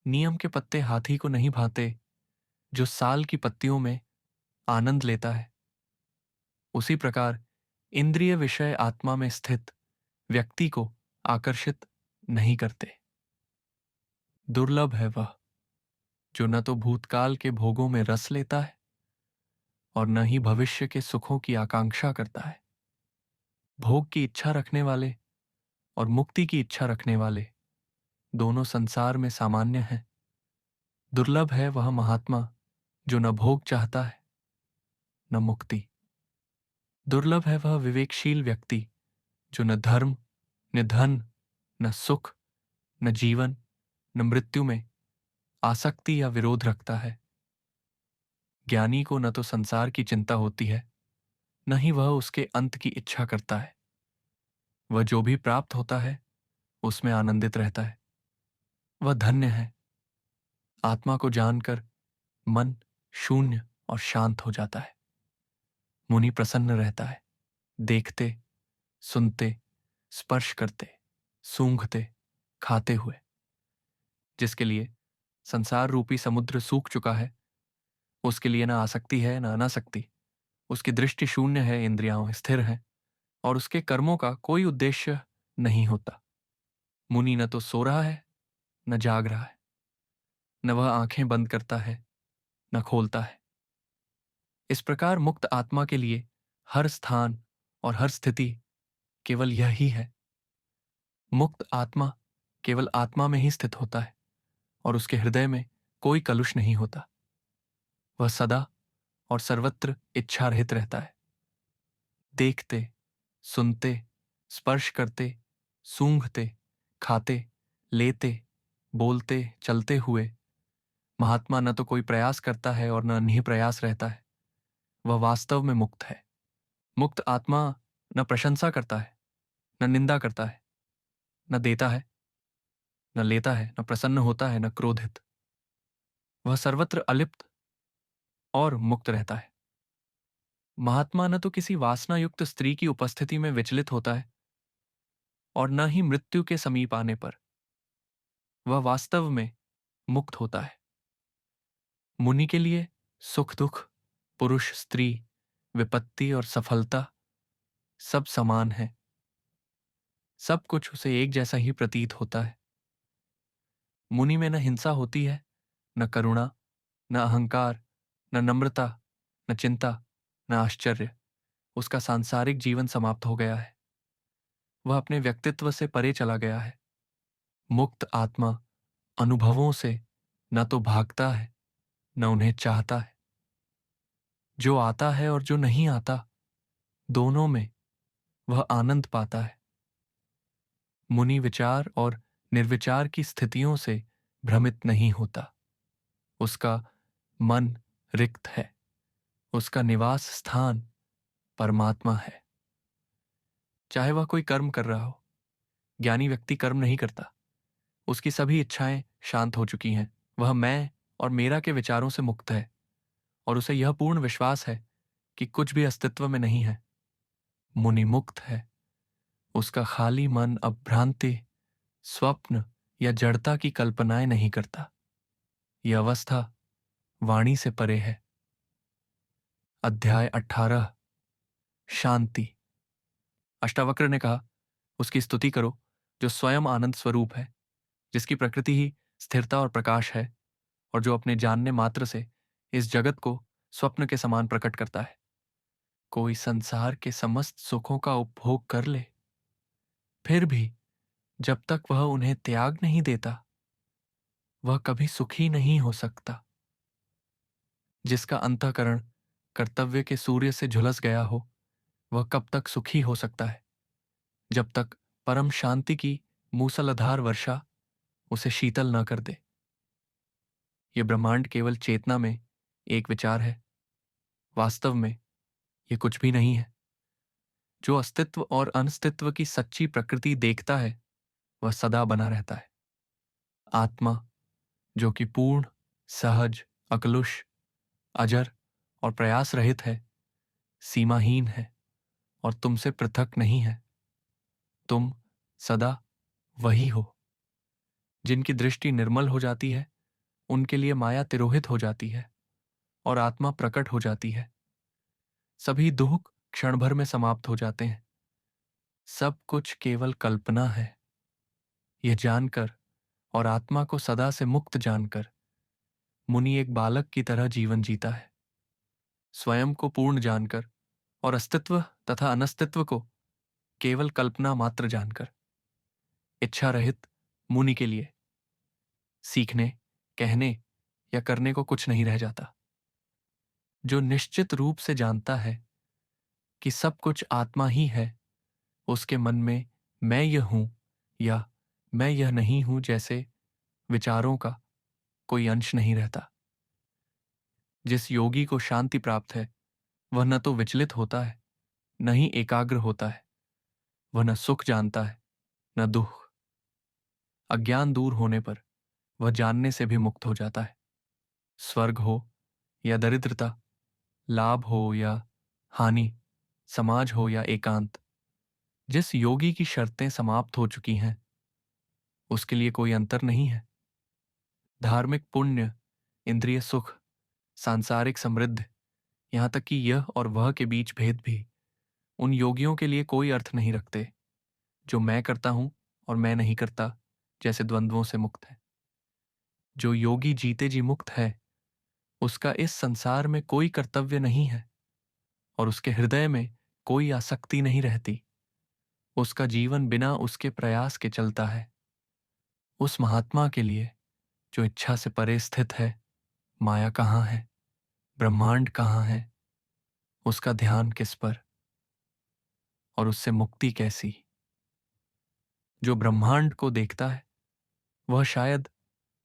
नियम के पत्ते हाथी को नहीं भाते, जो साल की पत्तियों में आनंद लेता है। उसी प्रकार इंद्रिय विषय आत्मा में स्थित व्यक्ति को आकर्षित नहीं करते। दुर्लभ है वह जो न तो भूतकाल के भोगों में रस लेता है और न ही भविष्य के सुखों की आकांक्षा करता है। भोग की इच्छा रखने वाले और मुक्ति की इच्छा रखने वाले दोनों संसार में सामान्य हैं। दुर्लभ है वह महात्मा जो न भोग चाहता है न मुक्ति। दुर्लभ है वह विवेकशील व्यक्ति जो न धर्म न धन न सुख न जीवन न मृत्यु में आसक्ति या विरोध रखता है। ज्ञानी को न तो संसार की चिंता होती है न ही वह उसके अंत की इच्छा करता है। वह जो भी प्राप्त होता है उसमें आनंदित रहता है। वह धन्य है। आत्मा को जानकर मन शून्य और शांत हो जाता है। मुनि प्रसन्न रहता है, देखते सुनते स्पर्श करते सूंघते खाते हुए। जिसके लिए संसार रूपी समुद्र सूख चुका है, उसके लिए न आसक्ति है न अनासक्ति। उसकी दृष्टि शून्य है, इंद्रियां स्थिर हैं और उसके कर्मों का कोई उद्देश्य नहीं होता। मुनि न तो सो रहा है न जाग रहा है, न वह आंखें बंद करता है न खोलता है। इस प्रकार मुक्त आत्मा के लिए हर स्थान और हर स्थिति केवल यही है। मुक्त आत्मा केवल आत्मा में ही स्थित होता है और उसके हृदय में कोई कलुष नहीं होता। वह सदा और सर्वत्र इच्छा रहित रहता है। देखते सुनते स्पर्श करते सूंघते खाते लेते बोलते चलते हुए महात्मा न तो कोई प्रयास करता है और न निःप्रयास रहता है। वह वास्तव में मुक्त है। मुक्त आत्मा न प्रशंसा करता है न निंदा करता है, न देता है न लेता है, न प्रसन्न होता है न क्रोधित। वह सर्वत्र अलिप्त और मुक्त रहता है। महात्मा न तो किसी वासना युक्त स्त्री की उपस्थिति में विचलित होता है और न ही मृत्यु के समीप आने पर। वह वास्तव में मुक्त होता है। मुनि के लिए सुख दुख पुरुष स्त्री विपत्ति और सफलता सब समान है। सब कुछ उसे एक जैसा ही प्रतीत होता है। मुनि में न हिंसा होती है न करुणा न अहंकार न नम्रता न चिंता न आश्चर्य। उसका सांसारिक जीवन समाप्त हो गया है। वह अपने व्यक्तित्व से परे चला गया है। मुक्त आत्मा अनुभवों से न तो भागता है न उन्हें चाहता है। जो आता है और जो नहीं आता दोनों में वह आनंद पाता है। मुनि विचार और निर्विचार की स्थितियों से भ्रमित नहीं होता। उसका मन रिक्त है। उसका निवास स्थान परमात्मा है। चाहे वह कोई कर्म कर रहा हो, ज्ञानी व्यक्ति कर्म नहीं करता। उसकी सभी इच्छाएं शांत हो चुकी हैं। वह मैं और मेरा के विचारों से मुक्त है और उसे यह पूर्ण विश्वास है कि कुछ भी अस्तित्व में नहीं है। मुनि मुक्त है। उसका खाली मन अब भ्रांति स्वप्न या जड़ता की कल्पनाएं नहीं करता। यह अवस्था वाणी से परे है। अध्याय 18 शांति। अष्टावक्र ने कहा, उसकी स्तुति करो जो स्वयं आनंद स्वरूप है, जिसकी प्रकृति ही स्थिरता और प्रकाश है और जो अपने जानने मात्र से इस जगत को स्वप्न के समान प्रकट करता है। कोई संसार के समस्त सुखों का उपभोग कर ले, फिर भी जब तक वह उन्हें त्याग नहीं देता वह कभी सुखी नहीं हो सकता। जिसका अंतःकरण कर्तव्य के सूर्य से झुलस गया हो वह कब तक सुखी हो सकता है, जब तक परम शांति की मूसलाधार वर्षा उसे शीतल न कर दे। यह ब्रह्मांड केवल चेतना में एक विचार है। वास्तव में यह कुछ भी नहीं है। जो अस्तित्व और अनस्तित्व की सच्ची प्रकृति देखता है वह सदा बना रहता है। आत्मा जो कि पूर्ण सहज अकलुष अजर और प्रयास रहित है, सीमाहीन है और तुमसे पृथक नहीं है। तुम सदा वही हो। जिनकी दृष्टि निर्मल हो जाती है उनके लिए माया तिरोहित हो जाती है और आत्मा प्रकट हो जाती है। सभी दुख क्षण भर में समाप्त हो जाते हैं। सब कुछ केवल कल्पना है। यह जानकर और आत्मा को सदा से मुक्त जानकर मुनि एक बालक की तरह जीवन जीता है। स्वयं को पूर्ण जानकर और अस्तित्व तथा अनस्तित्व को केवल कल्पना मात्र जानकर। इच्छा रहित मुनि के लिए सीखने, कहने या करने को कुछ नहीं रह जाता। जो निश्चित रूप से जानता है कि सब कुछ आत्मा ही है, उसके मन में मैं यह हूं या मैं यह नहीं हूं जैसे विचारों का कोई अंश नहीं रहता। जिस योगी को शांति प्राप्त है, वह न तो विचलित होता है, न ही एकाग्र होता है। वह न सुख जानता है, न दुख। अज्ञान दूर होने पर वह जानने से भी मुक्त हो जाता है। स्वर्ग हो या दरिद्रता, लाभ हो या हानि, समाज हो या एकांत, जिस योगी की शर्तें समाप्त हो चुकी हैं, उसके लिए कोई अंतर नहीं है। धार्मिक पुण्य, इंद्रिय सुख, सांसारिक समृद्धि, यहां तक कि यह और वह के बीच भेद भी उन योगियों के लिए कोई अर्थ नहीं रखते जो मैं करता हूं और मैं नहीं करता जैसे द्वंद्वों से मुक्त है। जो योगी जीते जी मुक्त है, उसका इस संसार में कोई कर्तव्य नहीं है और उसके हृदय में कोई आसक्ति नहीं रहती। उसका जीवन बिना उसके प्रयास के चलता है। उस महात्मा के लिए जो इच्छा से परे स्थित है, माया कहाँ है, ब्रह्मांड कहाँ है, उसका ध्यान किस पर और उससे मुक्ति कैसी। जो ब्रह्मांड को देखता है, वह शायद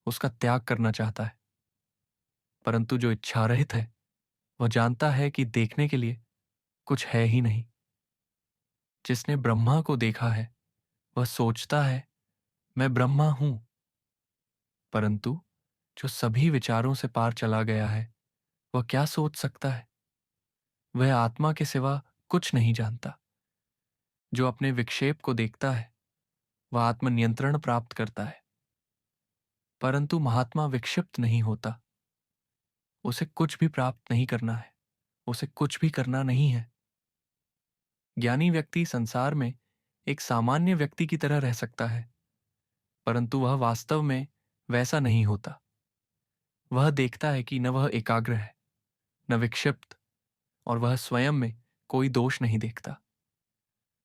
उसका त्याग करना चाहता है, परंतु जो इच्छा रहित है, वह जानता है कि देखने के लिए कुछ है ही नहीं। जिसने ब्रह्मा को देखा है, वह सोचता है मैं ब्रह्मा हूं, परंतु जो सभी विचारों से पार चला गया है, वह क्या सोच सकता है। वह आत्मा के सिवा कुछ नहीं जानता। जो अपने विक्षेप को देखता है, वह आत्मनियंत्रण प्राप्त करता है, परंतु महात्मा विक्षिप्त नहीं होता। उसे कुछ भी प्राप्त नहीं करना है, उसे कुछ भी करना नहीं है। ज्ञानी व्यक्ति संसार में एक सामान्य व्यक्ति की तरह रह सकता है, परंतु वह वास्तव में वैसा नहीं होता। वह देखता है कि न वह एकाग्र है, न विक्षिप्त, और वह स्वयं में कोई दोष नहीं देखता।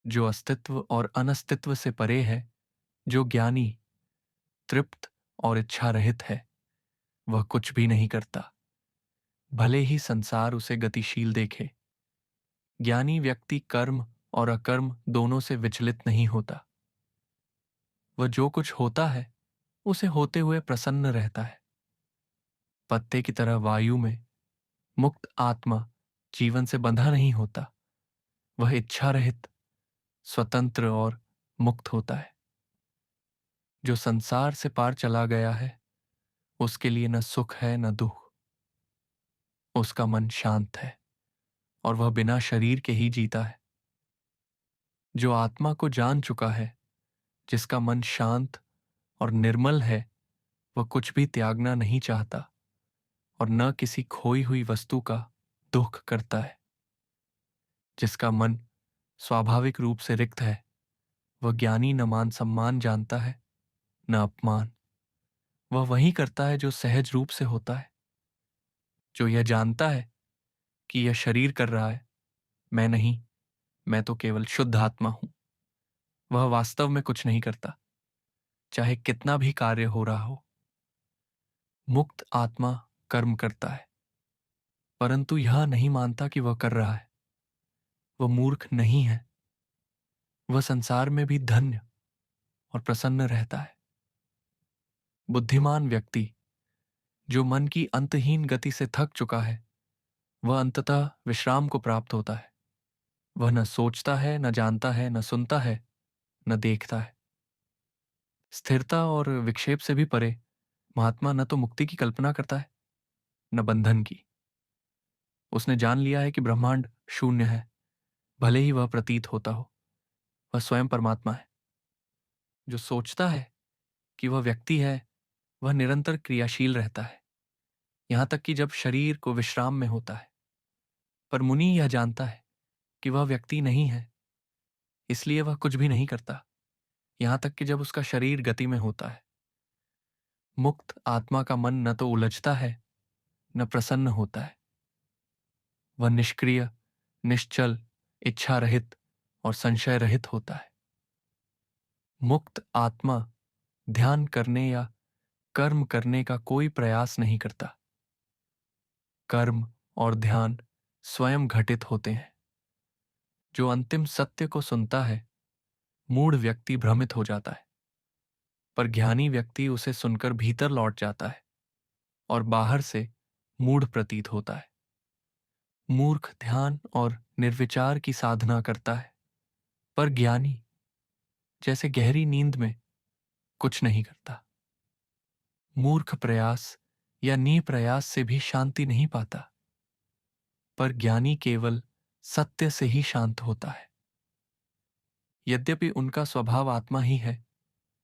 जो अस्तित्व और अनस्तित्व से परे है, जो ज्ञानी, तृप्त और इच्छा रहित है, वह कुछ भी नहीं करता, भले ही संसार उसे गतिशील देखे। ज्ञानी व्यक्ति कर्म और अकर्म दोनों से विचलित नहीं होता। वह जो कुछ होता है, उसे होते हुए प्रसन्न रहता है। पत्ते की तरह वायु में मुक्त आत्मा जीवन से बंधा नहीं होता। वह इच्छा रहित, स्वतंत्र और मुक्त होता है। जो संसार से पार चला गया है, उसके लिए न सुख है न दुख। उसका मन शांत है और वह बिना शरीर के ही जीता है। जो आत्मा को जान चुका है, जिसका मन शांत और निर्मल है, वह कुछ भी त्यागना नहीं चाहता और न किसी खोई हुई वस्तु का दुख करता है। जिसका मन स्वाभाविक रूप से रिक्त है, वह ज्ञानी न मान सम्मान जानता है न अपमान। वह वही करता है जो सहज रूप से होता है। जो यह जानता है कि यह शरीर कर रहा है, मैं नहीं, मैं तो केवल शुद्ध आत्मा हूं, वह वास्तव में कुछ नहीं करता, चाहे कितना भी कार्य हो रहा हो। मुक्त आत्मा कर्म करता है, परंतु यह नहीं मानता कि वह कर रहा है। वह मूर्ख नहीं है। वह संसार में भी धन्य और प्रसन्न रहता है। बुद्धिमान व्यक्ति जो मन की अंतहीन गति से थक चुका है, वह अंततः विश्राम को प्राप्त होता है। वह न सोचता है, न जानता है, न सुनता है, न देखता है। स्थिरता और विक्षेप से भी परे महात्मा न तो मुक्ति की कल्पना करता है, न बंधन की। उसने जान लिया है कि ब्रह्मांड शून्य है, भले ही वह प्रतीत होता हो। वह स्वयं परमात्मा है। जो सोचता है कि वह व्यक्ति है, वह निरंतर क्रियाशील रहता है, यहां तक कि जब शरीर को विश्राम में होता है। पर मुनि यह जानता है कि वह व्यक्ति नहीं है, इसलिए वह कुछ भी नहीं करता, यहां तक कि जब उसका शरीर गति में होता है। मुक्त आत्मा का मन न तो उलझता है, न प्रसन्न होता है। वह निष्क्रिय, निश्चल, इच्छा रहित और संशय रहित होता है। मुक्त आत्मा ध्यान करने या कर्म करने का कोई प्रयास नहीं करता। कर्म और ध्यान स्वयं घटित होते हैं। जो अंतिम सत्य को सुनता है, मूढ़ व्यक्ति भ्रमित हो जाता है, पर ज्ञानी व्यक्ति उसे सुनकर भीतर लौट जाता है और बाहर से मूढ़ प्रतीत होता है। मूर्ख ध्यान और निर्विचार की साधना करता है, पर ज्ञानी जैसे गहरी नींद में कुछ नहीं करता। मूर्ख प्रयास या निप्रयास से भी शांति नहीं पाता, पर ज्ञानी केवल सत्य से ही शांत होता है। यद्यपि उनका स्वभाव आत्मा ही है,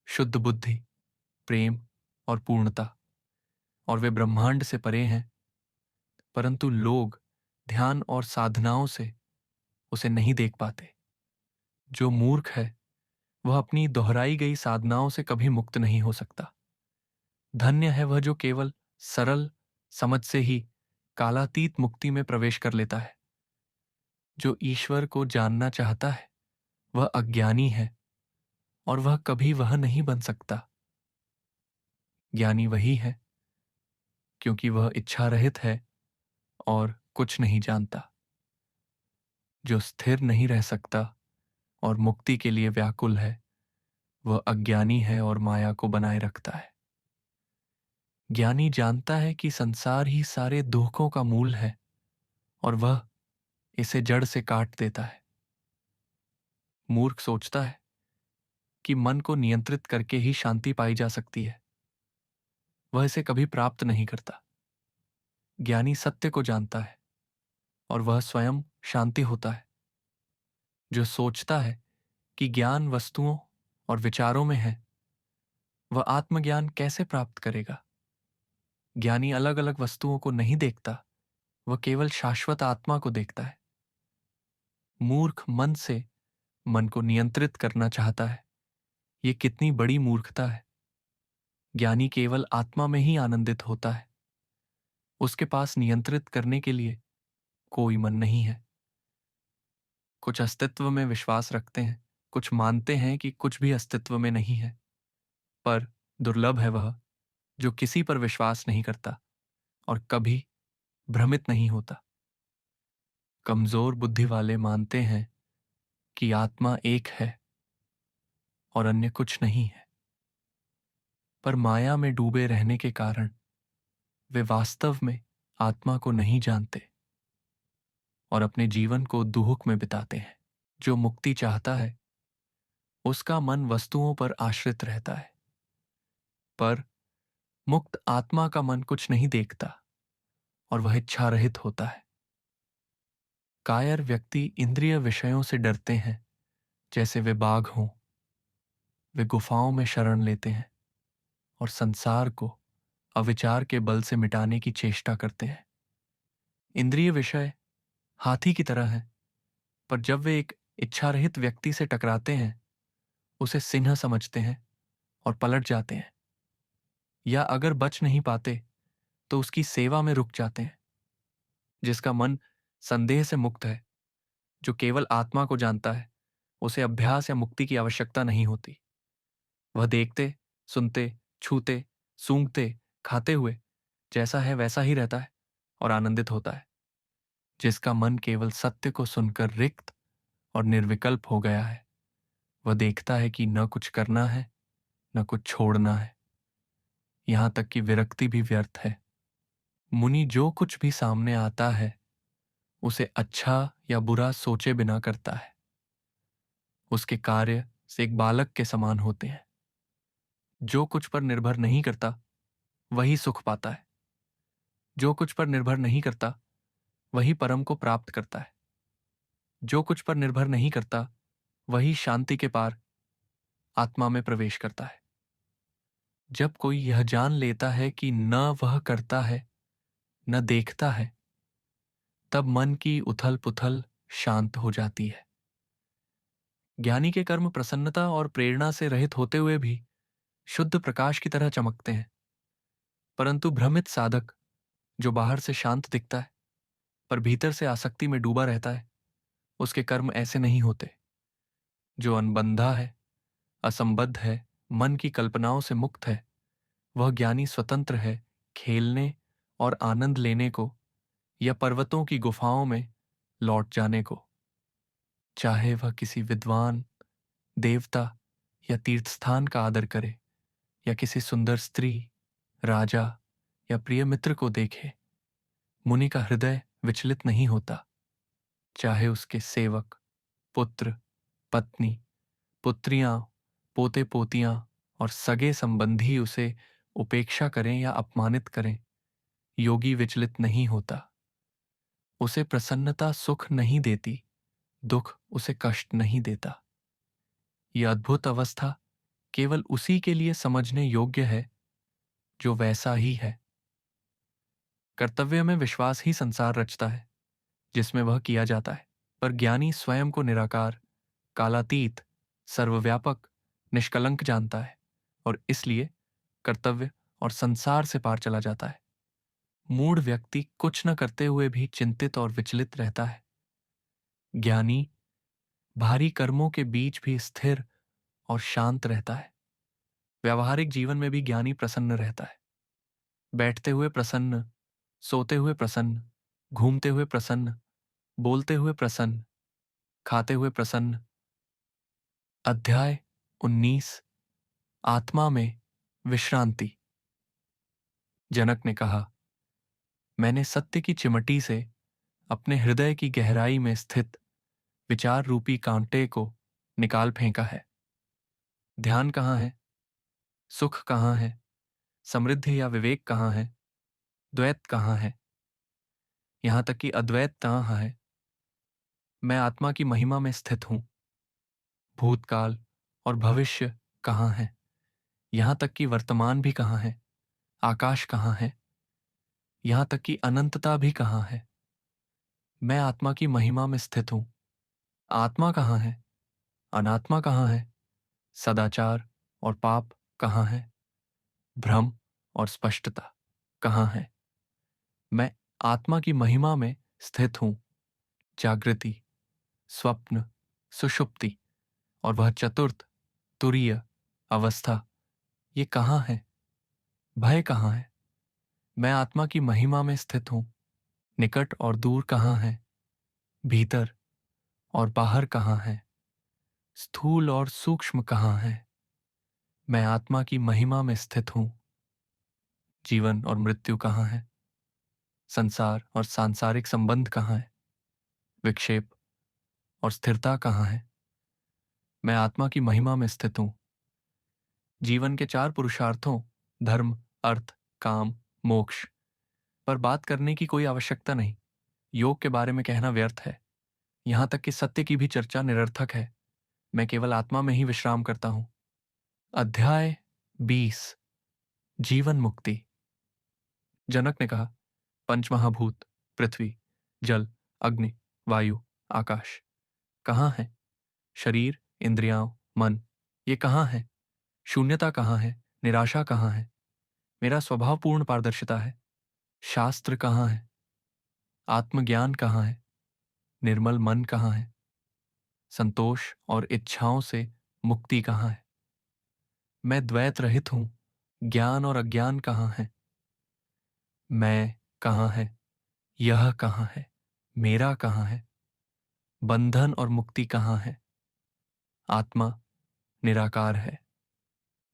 शुद्ध बुद्धि, प्रेम और पूर्णता, और वे ब्रह्मांड से परे हैं, परंतु लोग ध्यान और साधनाओं से उसे नहीं देख पाते। जो मूर्ख है वह अपनी दोहराई गई साधनाओं से कभी मुक्त नहीं हो सकता। धन्य है वह जो केवल सरल समझ से ही कालातीत मुक्ति में प्रवेश कर लेता है। जो ईश्वर को जानना चाहता है वह अज्ञानी है और वह कभी वह नहीं बन सकता। ज्ञानी वही है क्योंकि वह इच्छा रहित है और कुछ नहीं जानता। जो स्थिर नहीं रह सकता और मुक्ति के लिए व्याकुल है, वह अज्ञानी है और माया को बनाए रखता है। ज्ञानी जानता है कि संसार ही सारे दुखों का मूल है और वह इसे जड़ से काट देता है। मूर्ख सोचता है कि मन को नियंत्रित करके ही शांति पाई जा सकती है। वह इसे कभी प्राप्त नहीं करता। ज्ञानी सत्य को जानता है और वह स्वयं शांति होता है। जो सोचता है कि ज्ञान वस्तुओं और विचारों में है, वह आत्मज्ञान कैसे प्राप्त करेगा? ज्ञानी अलग अलग वस्तुओं को नहीं देखता, वह केवल शाश्वत आत्मा को देखता है। मूर्ख मन से मन को नियंत्रित करना चाहता है। यह कितनी बड़ी मूर्खता है। ज्ञानी केवल आत्मा में ही आनंदित होता है। उसके पास नियंत्रित करने के लिए कोई मन नहीं है। कुछ अस्तित्व में विश्वास रखते हैं, कुछ मानते हैं कि कुछ भी अस्तित्व में नहीं है, पर दुर्लभ है वह जो किसी पर विश्वास नहीं करता और कभी भ्रमित नहीं होता। कमजोर बुद्धि वाले मानते हैं कि आत्मा एक है और अन्य कुछ नहीं है, पर माया में डूबे रहने के कारण वे वास्तव में आत्मा को नहीं जानते और अपने जीवन को दुहुक में बिताते हैं। जो मुक्ति चाहता है उसका मन वस्तुओं पर आश्रित रहता है, पर मुक्त आत्मा का मन कुछ नहीं देखता और वह इच्छा रहित होता है। कायर व्यक्ति इंद्रिय विषयों से डरते हैं जैसे वे बाघ हों। वे गुफाओं में शरण लेते हैं और संसार को अविचार के बल से मिटाने की चेष्टा करते हैं। इंद्रिय विषय हाथी की तरह हैं, पर जब वे एक इच्छा रहित व्यक्ति से टकराते हैं, उसे सिंह समझते हैं और पलट जाते हैं, या अगर बच नहीं पाते तो उसकी सेवा में रुक जाते हैं। जिसका मन संदेह से मुक्त है, जो केवल आत्मा को जानता है, उसे अभ्यास या मुक्ति की आवश्यकता नहीं होती। वह देखते, सुनते, छूते, सूंघते, खाते हुए जैसा है वैसा ही रहता है और आनंदित होता है। जिसका मन केवल सत्य को सुनकर रिक्त और निर्विकल्प हो गया है, वह देखता है कि न कुछ करना है न कुछ छोड़ना है, यहां तक कि विरक्ति भी व्यर्थ है। मुनि जो कुछ भी सामने आता है उसे अच्छा या बुरा सोचे बिना करता है। उसके कार्य से एक बालक के समान होते हैं। जो कुछ पर निर्भर नहीं करता वही सुख पाता है। जो कुछ पर निर्भर नहीं करता वही परम को प्राप्त करता है। जो कुछ पर निर्भर नहीं करता वही शांति के पार आत्मा में प्रवेश करता है। जब कोई यह जान लेता है कि न वह करता है न देखता है, तब मन की उथल पुथल शांत हो जाती है। ज्ञानी के कर्म प्रसन्नता और प्रेरणा से रहित होते हुए भी शुद्ध प्रकाश की तरह चमकते हैं, परंतु भ्रमित साधक जो बाहर से शांत दिखता है पर भीतर से आसक्ति में डूबा रहता है, उसके कर्म ऐसे नहीं होते। जो अनबंधा है, असंबद्ध है, मन की कल्पनाओं से मुक्त है, वह ज्ञानी स्वतंत्र है खेलने और आनंद लेने को या पर्वतों की गुफाओं में लौट जाने को। चाहे वह किसी विद्वान, देवता या तीर्थस्थान का आदर करे या किसी सुंदर स्त्री, राजा या प्रिय मित्र को देखे, मुनि का हृदय विचलित नहीं होता। चाहे उसके सेवक, पुत्र, पत्नी, पुत्रियां, पोते पोतियां और सगे संबंधी उसे उपेक्षा करें या अपमानित करें, योगी विचलित नहीं होता। उसे प्रसन्नता सुख नहीं देती, दुख उसे कष्ट नहीं देता। यह अद्भुत अवस्था केवल उसी के लिए समझने योग्य है जो वैसा ही है। कर्तव्य में विश्वास ही संसार रचता है जिसमें वह किया जाता है, पर ज्ञानी स्वयं को निराकार, कालातीत, सर्वव्यापक, निष्कलंक जानता है और इसलिए कर्तव्य और संसार से पार चला जाता है। मूढ़ व्यक्ति कुछ न करते हुए भी चिंतित और विचलित रहता है। ज्ञानी भारी कर्मों के बीच भी स्थिर और शांत रहता है। व्यावहारिक जीवन में भी ज्ञानी प्रसन्न रहता है। बैठते हुए प्रसन्न, सोते हुए प्रसन्न, घूमते हुए प्रसन्न, बोलते हुए प्रसन्न, खाते हुए प्रसन्न। अध्याय 19 आत्मा में विश्रांति। जनक ने कहा, मैंने सत्य की चिमटी से अपने हृदय की गहराई में स्थित विचार रूपी कांटे को निकाल फेंका है। ध्यान कहाँ है? सुख कहाँ है? समृद्धि या विवेक कहाँ है? द्वैत कहाँ है? यहां तक कि अद्वैत कहाँ है? मैं आत्मा की महिमा में स्थित हूं। भूतकाल और भविष्य कहाँ है? यहां तक कि वर्तमान भी कहाँ है? आकाश कहाँ है? यहां तक कि अनंतता भी कहाँ है? मैं आत्मा की महिमा में स्थित हूं। आत्मा कहाँ है? अनात्मा कहाँ है? सदाचार और पाप कहाँ है? भ्रम और स्पष्टता कहाँ है? मैं आत्मा की महिमा में स्थित हूं। जागृति, स्वप्न, सुषुप्ति और वह चतुर्थ तुरीय अवस्था, ये कहाँ है? भय कहाँ है? मैं आत्मा की महिमा में स्थित हूं। निकट और दूर कहाँ है? भीतर और बाहर कहाँ है? स्थूल और सूक्ष्म कहाँ है? मैं आत्मा की महिमा में स्थित हूं। जीवन और मृत्यु कहाँ है? संसार और सांसारिक संबंध कहाँ है? विक्षेप और स्थिरता कहाँ है? मैं आत्मा की महिमा में स्थित हूं। जीवन के 4 पुरुषार्थों धर्म, अर्थ, काम, मोक्ष पर बात करने की कोई आवश्यकता नहीं। योग के बारे में कहना व्यर्थ है। यहां तक कि सत्य की भी चर्चा निरर्थक है। मैं केवल आत्मा में ही विश्राम करता हूं। अध्याय 20 जीवन मुक्ति। जनक ने कहा, पंचमहाभूत, पृथ्वी, जल, अग्नि, वायु, आकाश कहाँ है? शरीर, इंद्रियां, मन, ये कहाँ है? शून्यता कहाँ है? निराशा कहाँ है? मेरा स्वभाव पूर्ण पारदर्शिता है। शास्त्र कहाँ है? आत्मज्ञान कहाँ है? निर्मल मन कहाँ है? संतोष और इच्छाओं से मुक्ति कहाँ है? मैं द्वैत रहित हूं। ज्ञान और अज्ञान कहाँ है? मैं कहाँ है? यह कहाँ है? मेरा कहाँ है? बंधन और मुक्ति कहाँ है? आत्मा निराकार है।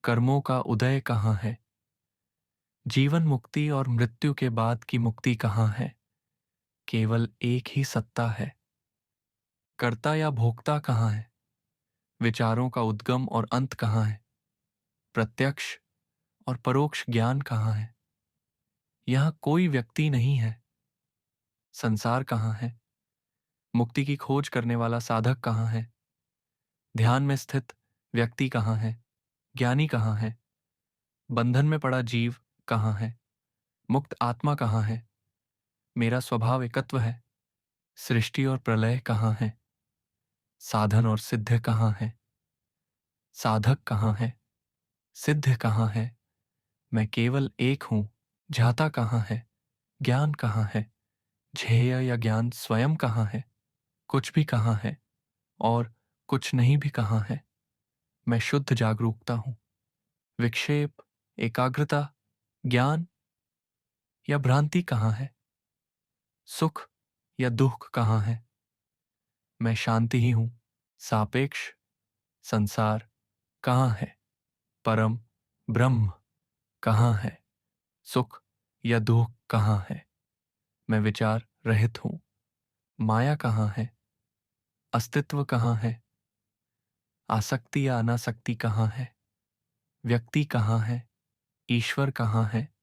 कर्मों का उदय कहाँ है? जीवन मुक्ति और मृत्यु के बाद की मुक्ति कहाँ है? केवल एक ही सत्ता है। कर्ता या भोक्ता कहाँ है? विचारों का उद्गम और अंत कहाँ है? प्रत्यक्ष और परोक्ष ज्ञान कहाँ है? यहां कोई व्यक्ति नहीं है। संसार कहाँ है? मुक्ति की खोज करने वाला साधक कहाँ है? ध्यान में स्थित व्यक्ति कहाँ है? ज्ञानी कहाँ है? बंधन में पड़ा जीव कहाँ है? मुक्त आत्मा कहाँ है? मेरा स्वभाव एकत्व है। सृष्टि और प्रलय कहाँ है? साधन और सिद्ध कहाँ है? साधक कहाँ है? सिद्ध कहाँ है? मैं केवल एक हूं। जाता कहाँ है? ज्ञान कहाँ है? ध्येय या ज्ञान स्वयं कहाँ है? कुछ भी कहाँ है? और कुछ नहीं भी कहाँ है। मैं शुद्ध जागरूकता हूं। विक्षेप, एकाग्रता, ज्ञान या भ्रांति कहाँ है? सुख या दुख कहाँ है? मैं शांति ही हूं। सापेक्ष संसार कहाँ है? परम ब्रह्म कहाँ है? सुख या दुख कहाँ है? मैं विचार रहित हूं। माया कहाँ है? अस्तित्व कहाँ है? आसक्ति या अनासक्ति कहाँ है? व्यक्ति कहाँ है? ईश्वर कहाँ है?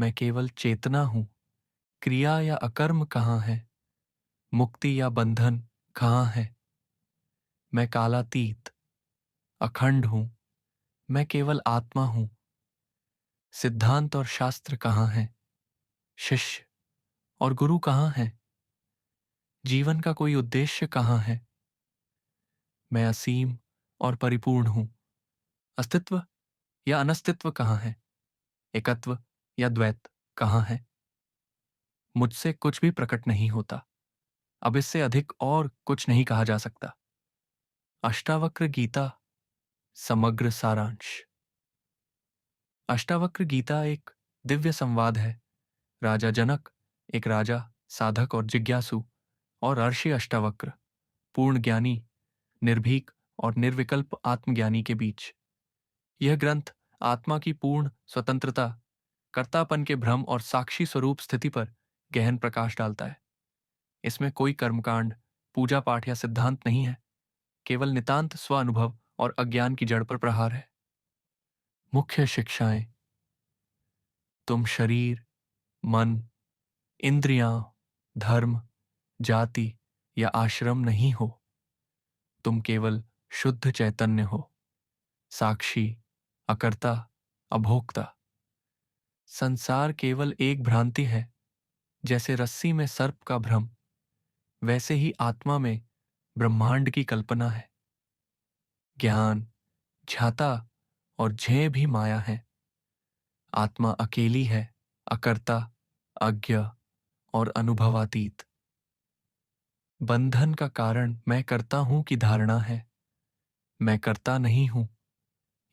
मैं केवल चेतना हूं। क्रिया या अकर्म कहाँ है? मुक्ति या बंधन कहाँ है? मैं कालातीत अखंड हूं। मैं केवल आत्मा हूं। सिद्धांत और शास्त्र कहाँ है? शिष्य और गुरु कहाँ है? जीवन का कोई उद्देश्य कहाँ है? मैं असीम और परिपूर्ण हूं। अस्तित्व या अनस्तित्व कहाँ है? एकत्व या द्वैत कहाँ है? मुझसे कुछ भी प्रकट नहीं होता। अब इससे अधिक और कुछ नहीं कहा जा सकता। अष्टावक्र गीता समग्र सारांश। अष्टावक्र गीता एक दिव्य संवाद है। राजा जनक, एक राजा, साधक और जिज्ञासु, और ऋषि अष्टावक्र, पूर्ण ज्ञानी, निर्भीक और निर्विकल्प आत्मज्ञानी के बीच। यह ग्रंथ आत्मा की पूर्ण स्वतंत्रता, कर्तापन के भ्रम और साक्षी स्वरूप स्थिति पर गहन प्रकाश डालता है। इसमें कोई कर्मकांड, पूजा पाठ या सिद्धांत नहीं है। केवल नितांत स्व अनुभव और अज्ञान की जड़ पर प्रहार है। मुख्य शिक्षाएं। तुम शरीर, मन, इंद्रियां, धर्म, जाति या आश्रम नहीं हो। तुम केवल शुद्ध चैतन्य हो। साक्षी, अकर्ता, अभोक्ता। संसार केवल एक भ्रांति है। जैसे रस्सी में सर्प का भ्रम, वैसे ही आत्मा में ब्रह्मांड की कल्पना है। ज्ञान, झ्याता और झेय भी माया है। आत्मा अकेली है, अकर्ता, अज्ञ और अनुभवातीत। बंधन का कारण मैं करता हूं की धारणा है। मैं करता नहीं हूं,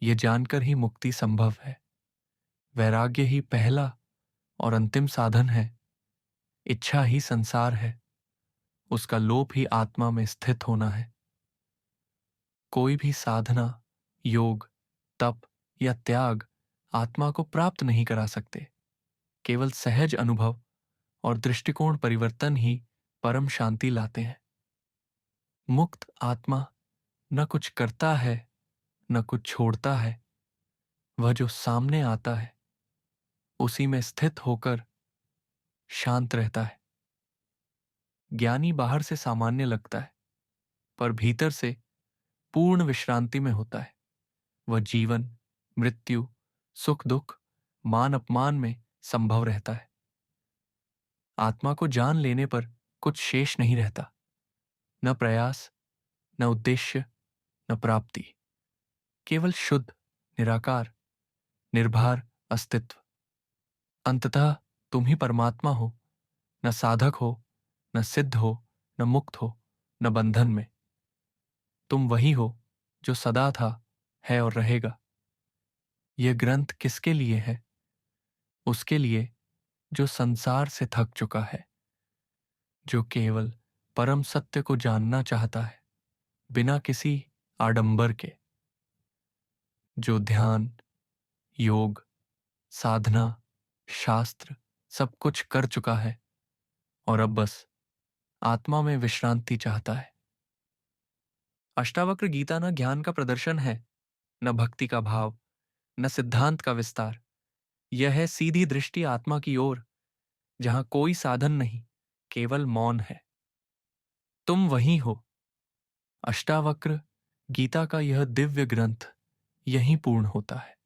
यह जानकर ही मुक्ति संभव है। वैराग्य ही पहला और अंतिम साधन है। इच्छा ही संसार है। उसका लोप ही आत्मा में स्थित होना है। कोई भी साधना, योग, तप या त्याग आत्मा को प्राप्त नहीं करा सकते। केवल सहज अनुभव और दृष्टिकोण परिवर्तन ही परम शांति लाते हैं। मुक्त आत्मा न कुछ करता है, न कुछ छोड़ता है। वह जो सामने आता है, उसी में स्थित होकर शांत रहता है। ज्ञानी बाहर से सामान्य लगता है, पर भीतर से पूर्ण विश्रांति में होता है। वह जीवन, मृत्यु, सुख दुख, मान अपमान में संभव रहता है। आत्मा को जान लेने पर कुछ शेष नहीं रहता। न प्रयास, न उद्देश्य, न प्राप्ति। केवल शुद्ध, निराकार, निर्भर अस्तित्व। अंततः तुम ही परमात्मा हो। न साधक हो, न सिद्ध हो, न मुक्त हो, न बंधन में। तुम वही हो जो सदा था, है और रहेगा। यह ग्रंथ किसके लिए है? उसके लिए जो संसार से थक चुका है, जो केवल परम सत्य को जानना चाहता है, बिना किसी आडंबर के। जो ध्यान, योग, साधना, शास्त्र सब कुछ कर चुका है और अब बस आत्मा में विश्रांति चाहता है। अष्टावक्र गीता न ज्ञान का प्रदर्शन है, न भक्ति का भाव, न सिद्धांत का विस्तार। यह है सीधी दृष्टि आत्मा की ओर, जहां कोई साधन नहीं, केवल मौन है। तुम वही हो। अष्टावक्र गीता का यह दिव्य ग्रंथ यहीं पूर्ण होता है।